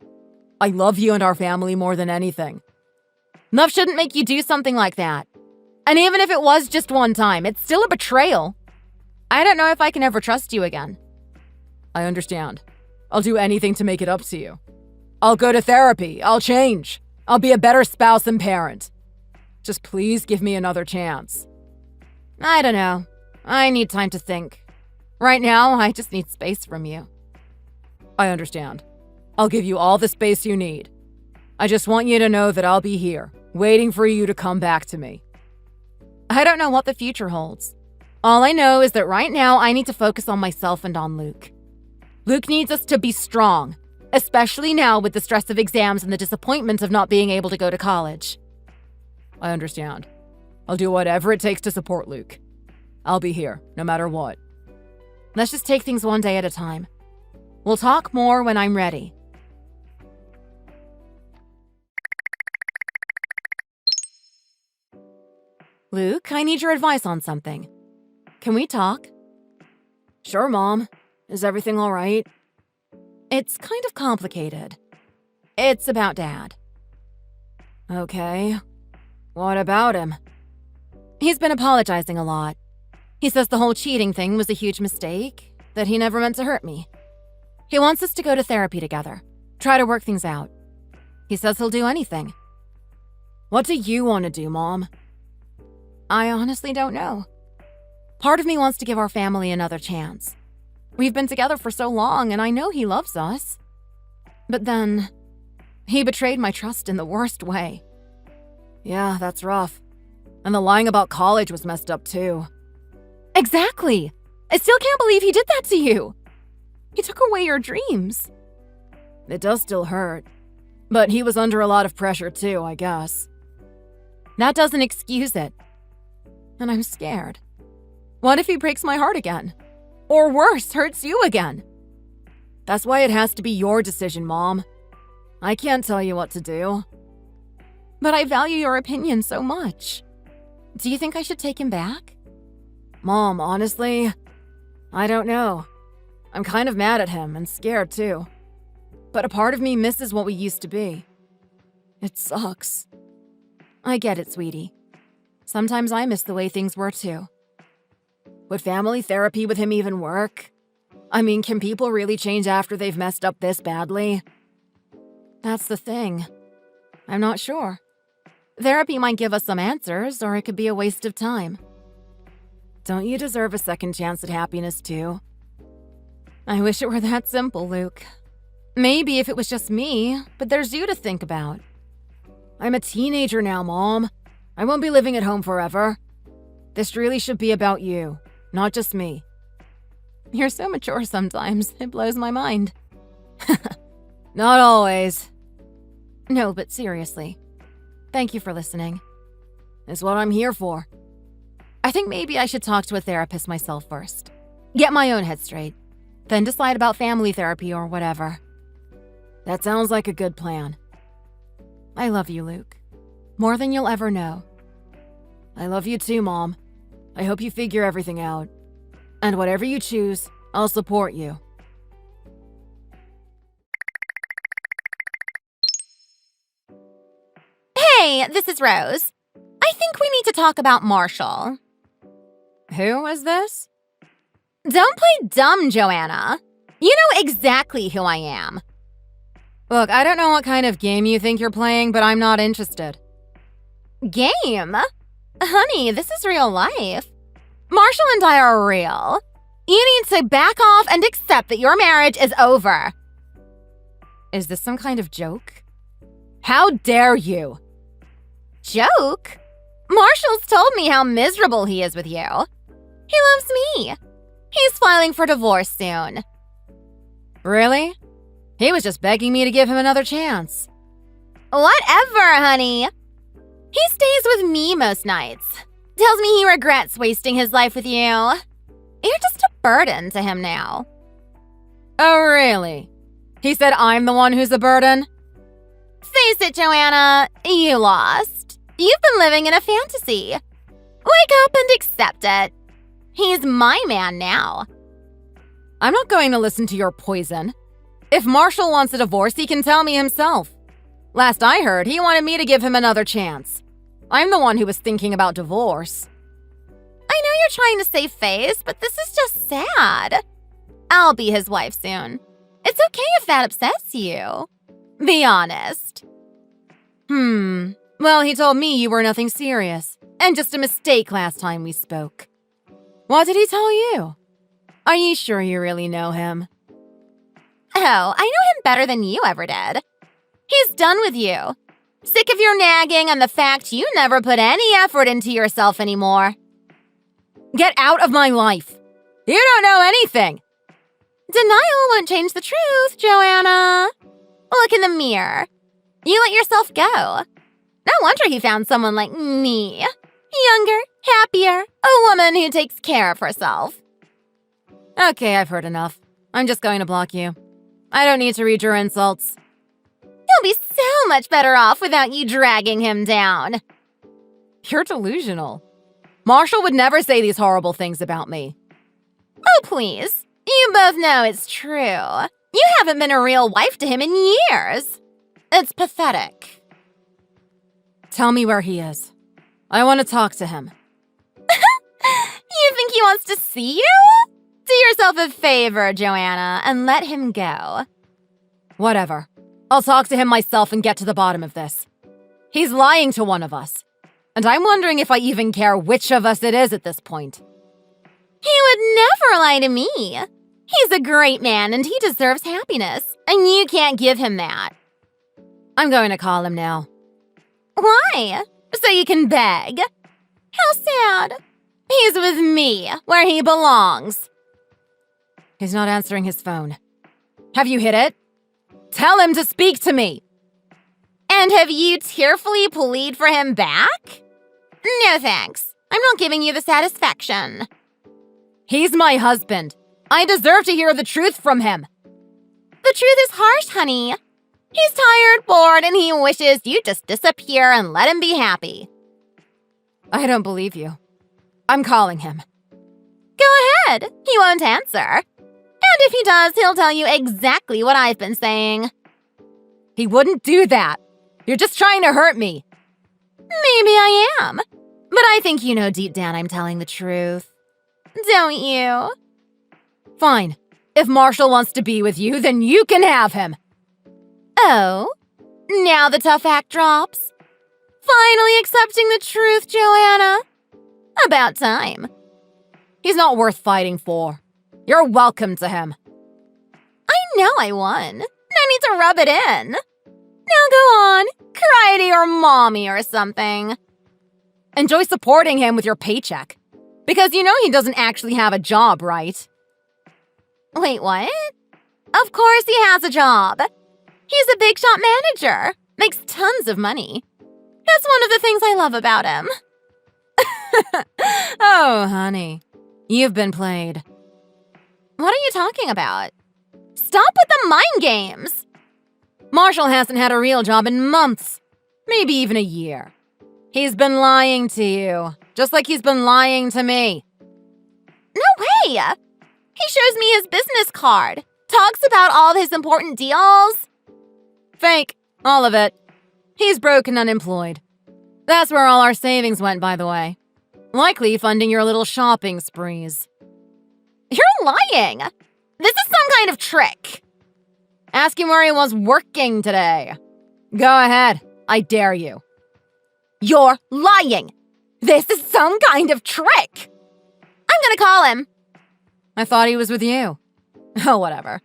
I love you and our family more than anything. Love shouldn't make you do something like that. And even if it was just one time, it's still a betrayal. I don't know if I can ever trust you again. I understand. I'll do anything to make it up to you. I'll go to therapy. I'll change. I'll be a better spouse and parent. Just please give me another chance. I don't know. I need time to think. Right now, I just need space from you. I understand. I'll give you all the space you need. I just want you to know that I'll be here, waiting for you to come back to me. I don't know what the future holds. All I know is that right now, I need to focus on myself and on Luke. Luke needs us to be strong, especially now with the stress of exams and the disappointment of not being able to go to college. I understand. I'll do whatever it takes to support Luke. I'll be here, no matter what. Let's just take things one day at a time. We'll talk more when I'm ready. Luke, I need your advice on something. Can we talk? Sure, Mom. Is everything all right? It's kind of complicated. It's about Dad. Okay. What about him? He's been apologizing a lot. He says the whole cheating thing was a huge mistake, that he never meant to hurt me. He wants us to go to therapy together, try to work things out. He says he'll do anything. What do you want to do, Mom? I honestly don't know. Part of me wants to give our family another chance. We've been together for so long, and I know he loves us. But then, he betrayed my trust in the worst way. Yeah, that's rough. And the lying about college was messed up too. Exactly! I still can't believe he did that to you! He took away your dreams. It does still hurt. But he was under a lot of pressure too, I guess. That doesn't excuse it. And I'm scared. What if he breaks my heart again? Or worse, hurts you again. That's why it has to be your decision, Mom. I can't tell you what to do. But I value your opinion so much. Do you think I should take him back? Mom, honestly, I don't know. I'm kind of mad at him and scared too. But a part of me misses what we used to be. It sucks. I get it, sweetie. Sometimes I miss the way things were too. Would family therapy with him even work? I mean, can people really change after they've messed up this badly? That's the thing. I'm not sure. Therapy might give us some answers, or it could be a waste of time. Don't you deserve a second chance at happiness too? I wish it were that simple, Luke. Maybe if it was just me, but there's you to think about. I'm a teenager now, Mom. I won't be living at home forever. This really should be about you, not just me. You're so mature sometimes, it blows my mind. Not always. No, but seriously. Thank you for listening. It's what I'm here for. I think maybe I should talk to a therapist myself first. Get my own head straight. Then decide about family therapy or whatever. That sounds like a good plan. I love you, Luke. More than you'll ever know. I love you too, Mom. I hope you figure everything out. And whatever you choose, I'll support you. Hey, this is Rose. I think we need to talk about Marshall. Who is this? Don't play dumb, Joanna. You know exactly who I am. Look, I don't know what kind of game you think you're playing, but I'm not interested. Game? Honey, this is real life. Marshall and I are real. You need to back off and accept that your marriage is over. Is this some kind of joke? How dare you? Joke? Marshall's told me how miserable he is with you. He loves me. He's filing for divorce soon. Really? He was just begging me to give him another chance. Whatever, honey. He stays with me most nights. Tells me he regrets wasting his life with you. You're just a burden to him now. Oh, really? He said I'm the one who's a burden? Face it, Joanna. You lost. You've been living in a fantasy. Wake up and accept it. He's my man now. I'm not going to listen to your poison. If Marshall wants a divorce, he can tell me himself. Last I heard, he wanted me to give him another chance. I'm the one who was thinking about divorce. I know you're trying to save face, but this is just sad. I'll be his wife soon. It's okay if that upsets you. Be honest. Well, he told me you were nothing serious, and just a mistake last time we spoke. What did he tell you? Are you sure you really know him? Oh, I know him better than you ever did. He's done with you. Sick of your nagging and the fact you never put any effort into yourself anymore. Get out of my life. You don't know anything. Denial won't change the truth, Joanna. Look in the mirror. You let yourself go. No wonder he found someone like me. Younger, happier, a woman who takes care of herself. Okay, I've heard enough. I'm just going to block you. I don't need to read your insults. He'll be so much better off without you dragging him down. You're delusional. Marshall would never say these horrible things about me. Oh, please. You both know it's true. You haven't been a real wife to him in years. It's pathetic. Tell me where he is. I want to talk to him. You think he wants to see you? Do yourself a favor, Joanna, and let him go. Whatever. I'll talk to him myself and get to the bottom of this. He's lying to one of us. And I'm wondering if I even care which of us it is at this point. He would never lie to me. He's a great man and he deserves happiness, and you can't give him that. I'm going to call him now. Why? So you can beg? How sad. He's with me, where he belongs. He's not answering his phone. Have you hit it? Tell him to speak to me. And have you tearfully plead for him back? No thanks. I'm not giving you the satisfaction. He's my husband. I deserve to hear the truth from him. The truth is harsh, honey. He's tired, bored, and he wishes you'd just disappear and let him be happy. I don't believe you. I'm calling him. Go ahead. He won't answer. And if he does, he'll tell you exactly what I've been saying. He wouldn't do that. You're just trying to hurt me. Maybe I am. But I think you know deep down I'm telling the truth. Don't you? Fine. If Marshall wants to be with you, then you can have him. Oh? Now the tough act drops? Finally accepting the truth, Joanna? About time. He's not worth fighting for. You're welcome to him. I know I won. I need to rub it in. Now go on. Cry to your mommy or something. Enjoy supporting him with your paycheck. Because you know he doesn't actually have a job, right? Wait, what? Of course he has a job. He's a big shot manager. Makes tons of money. That's one of the things I love about him. Oh, honey. You've been played. What are you talking about? Stop with the mind games! Marshall hasn't had a real job in months. Maybe even a year. He's been lying to you. Just like he's been lying to me. No way! He shows me his business card. Talks about all of his important deals. Fake. All of it. He's broke and unemployed. That's where all our savings went, by the way. Likely funding your little shopping sprees. You're lying! This is some kind of trick. Ask him where he was working today. Go ahead. I dare you. You're lying! This is some kind of trick! I'm gonna call him. I thought he was with you. Oh, whatever.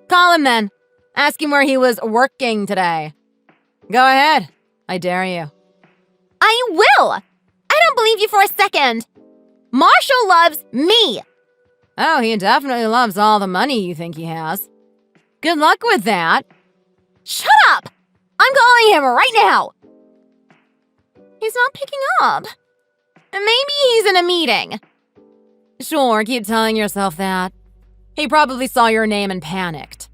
Call him then. Ask him where he was working today. Go ahead. I dare you. I will! I don't believe you for a second. Marshall loves me. Oh, he definitely loves all the money you think he has. Good luck with that. Shut up! I'm calling him right now. He's not picking up. Maybe he's in a meeting. Sure, keep telling yourself that. He probably saw your name and panicked.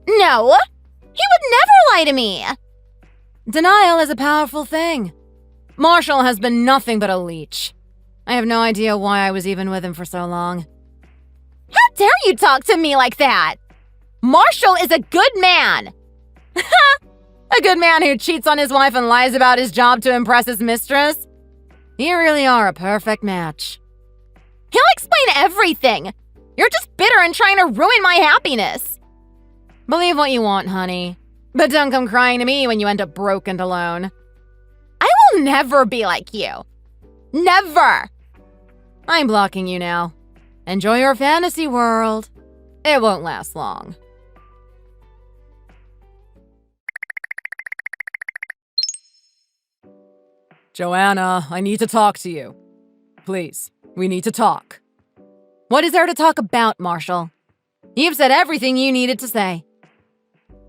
No, he would never lie to me. Denial is a powerful thing. Marshall has been nothing but a leech. I have no idea why I was even with him for so long. How dare you talk to me like that? Marshall is a good man. A good man who cheats on his wife and lies about his job to impress his mistress? You really are a perfect match. He'll explain everything. You're just bitter and trying to ruin my happiness. Believe what you want, honey. But don't come crying to me when you end up broke and alone. I will never be like you. Never. I'm blocking you now. Enjoy your fantasy world. It won't last long. Joanna, I need to talk to you. Please, we need to talk. What is there to talk about, Marshall? You've said everything you needed to say.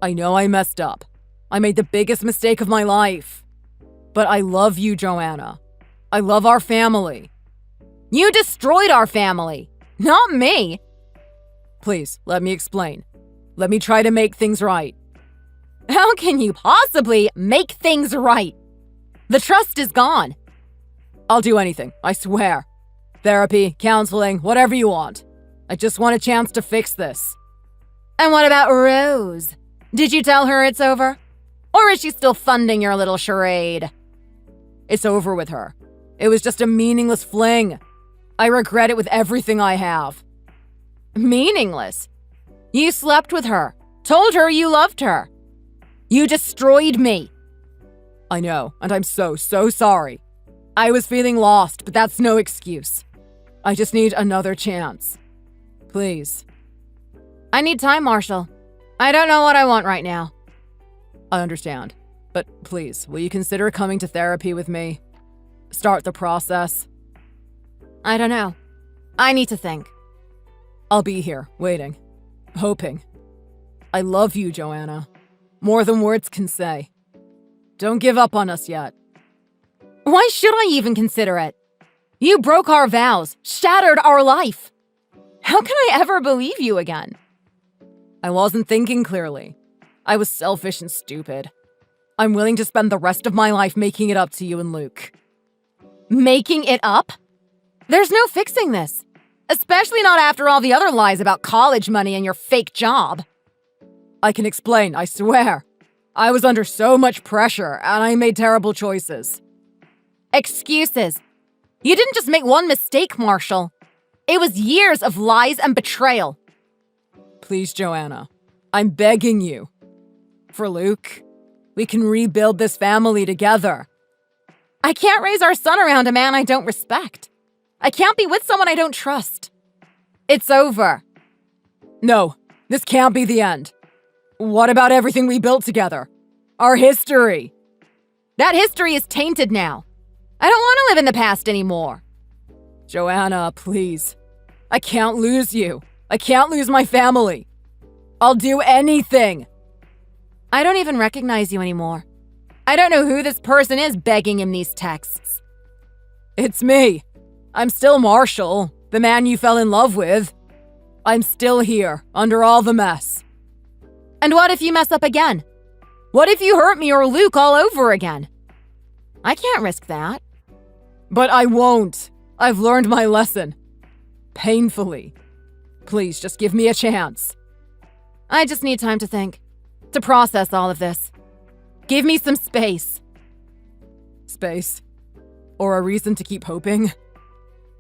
I know I messed up. I made the biggest mistake of my life. But I love you, Joanna. I love our family. You destroyed our family, not me. Please, let me explain. Let me try to make things right. How can you possibly make things right? The trust is gone. I'll do anything, I swear. Therapy, counseling, whatever you want. I just want a chance to fix this. And what about Rose? Did you tell her it's over? Or is she still funding your little charade? It's over with her. It was just a meaningless fling. I regret it with everything I have. Meaningless? You slept with her, told her you loved her. You destroyed me. I know, and I'm so sorry. I was feeling lost, but that's no excuse. I just need another chance. Please. I need time, Marshall. I don't know what I want right now. I understand, but please, will you consider coming to therapy with me? Start the process. I don't know. I need to think. I'll be here, waiting, hoping. I love you, Joanna. More than words can say. Don't give up on us yet. Why should I even consider it? You broke our vows, shattered our life. How can I ever believe you again? I wasn't thinking clearly. I was selfish and stupid. I'm willing to spend the rest of my life making it up to you and Luke. Making it up? There's no fixing this. Especially not after all the other lies about college money and your fake job. I can explain, I swear. I was under so much pressure, and I made terrible choices. Excuses. You didn't just make one mistake, Marshall. It was years of lies and betrayal. Please, Joanna. I'm begging you. For Luke, we can rebuild this family together. I can't raise our son around a man I don't respect. I can't be with someone I don't trust. It's over. No, this can't be the end. What about everything we built together? Our history. That history is tainted now. I don't want to live in the past anymore. Joanna, please. I can't lose you. I can't lose my family. I'll do anything. I don't even recognize you anymore. I don't know who this person is begging him these texts. It's me. I'm still Marshall, the man you fell in love with. I'm still here, under all the mess. And what if you mess up again? What if you hurt me or Luke all over again? I can't risk that. But I won't. I've learned my lesson. Painfully. Please, just give me a chance. I just need time to think, to process all of this. Give me some space. Space? Or a reason to keep hoping?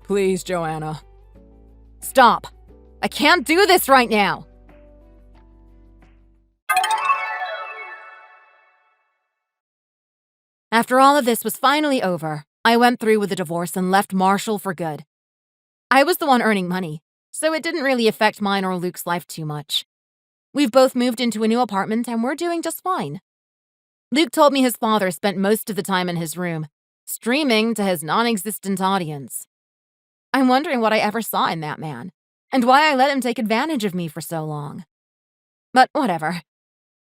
Please, Joanna. Stop. I can't do this right now. After all of this was finally over, I went through with the divorce and left Marshall for good. I was the one earning money, so it didn't really affect mine or Luke's life too much. We've both moved into a new apartment and we're doing just fine. Luke told me his father spent most of the time in his room, streaming to his non-existent audience. I'm wondering what I ever saw in that man, and why I let him take advantage of me for so long. But whatever.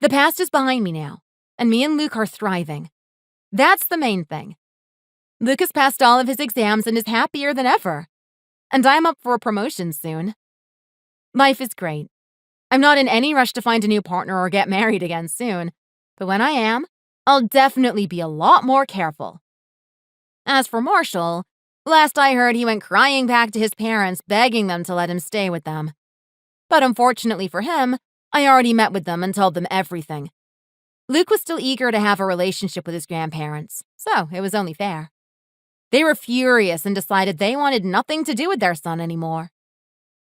The past is behind me now, and me and Luke are thriving. That's the main thing. Luke has passed all of his exams and is happier than ever. And I'm up for a promotion soon. Life is great. I'm not in any rush to find a new partner or get married again soon, but when I am, I'll definitely be a lot more careful. As for Marshall, last I heard he went crying back to his parents, begging them to let him stay with them. But unfortunately for him, I already met with them and told them everything. Luke was still eager to have a relationship with his grandparents, so it was only fair. They were furious and decided they wanted nothing to do with their son anymore.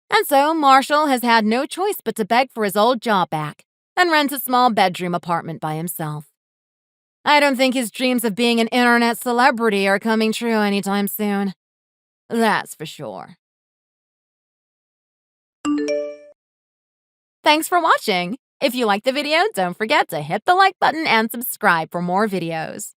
And so Marshall has had no choice but to beg for his old job back and rent a small bedroom apartment by himself. I don't think his dreams of being an internet celebrity are coming true anytime soon. That's for sure. Thanks for watching. If you liked the video, don't forget to hit the like button and subscribe for more videos.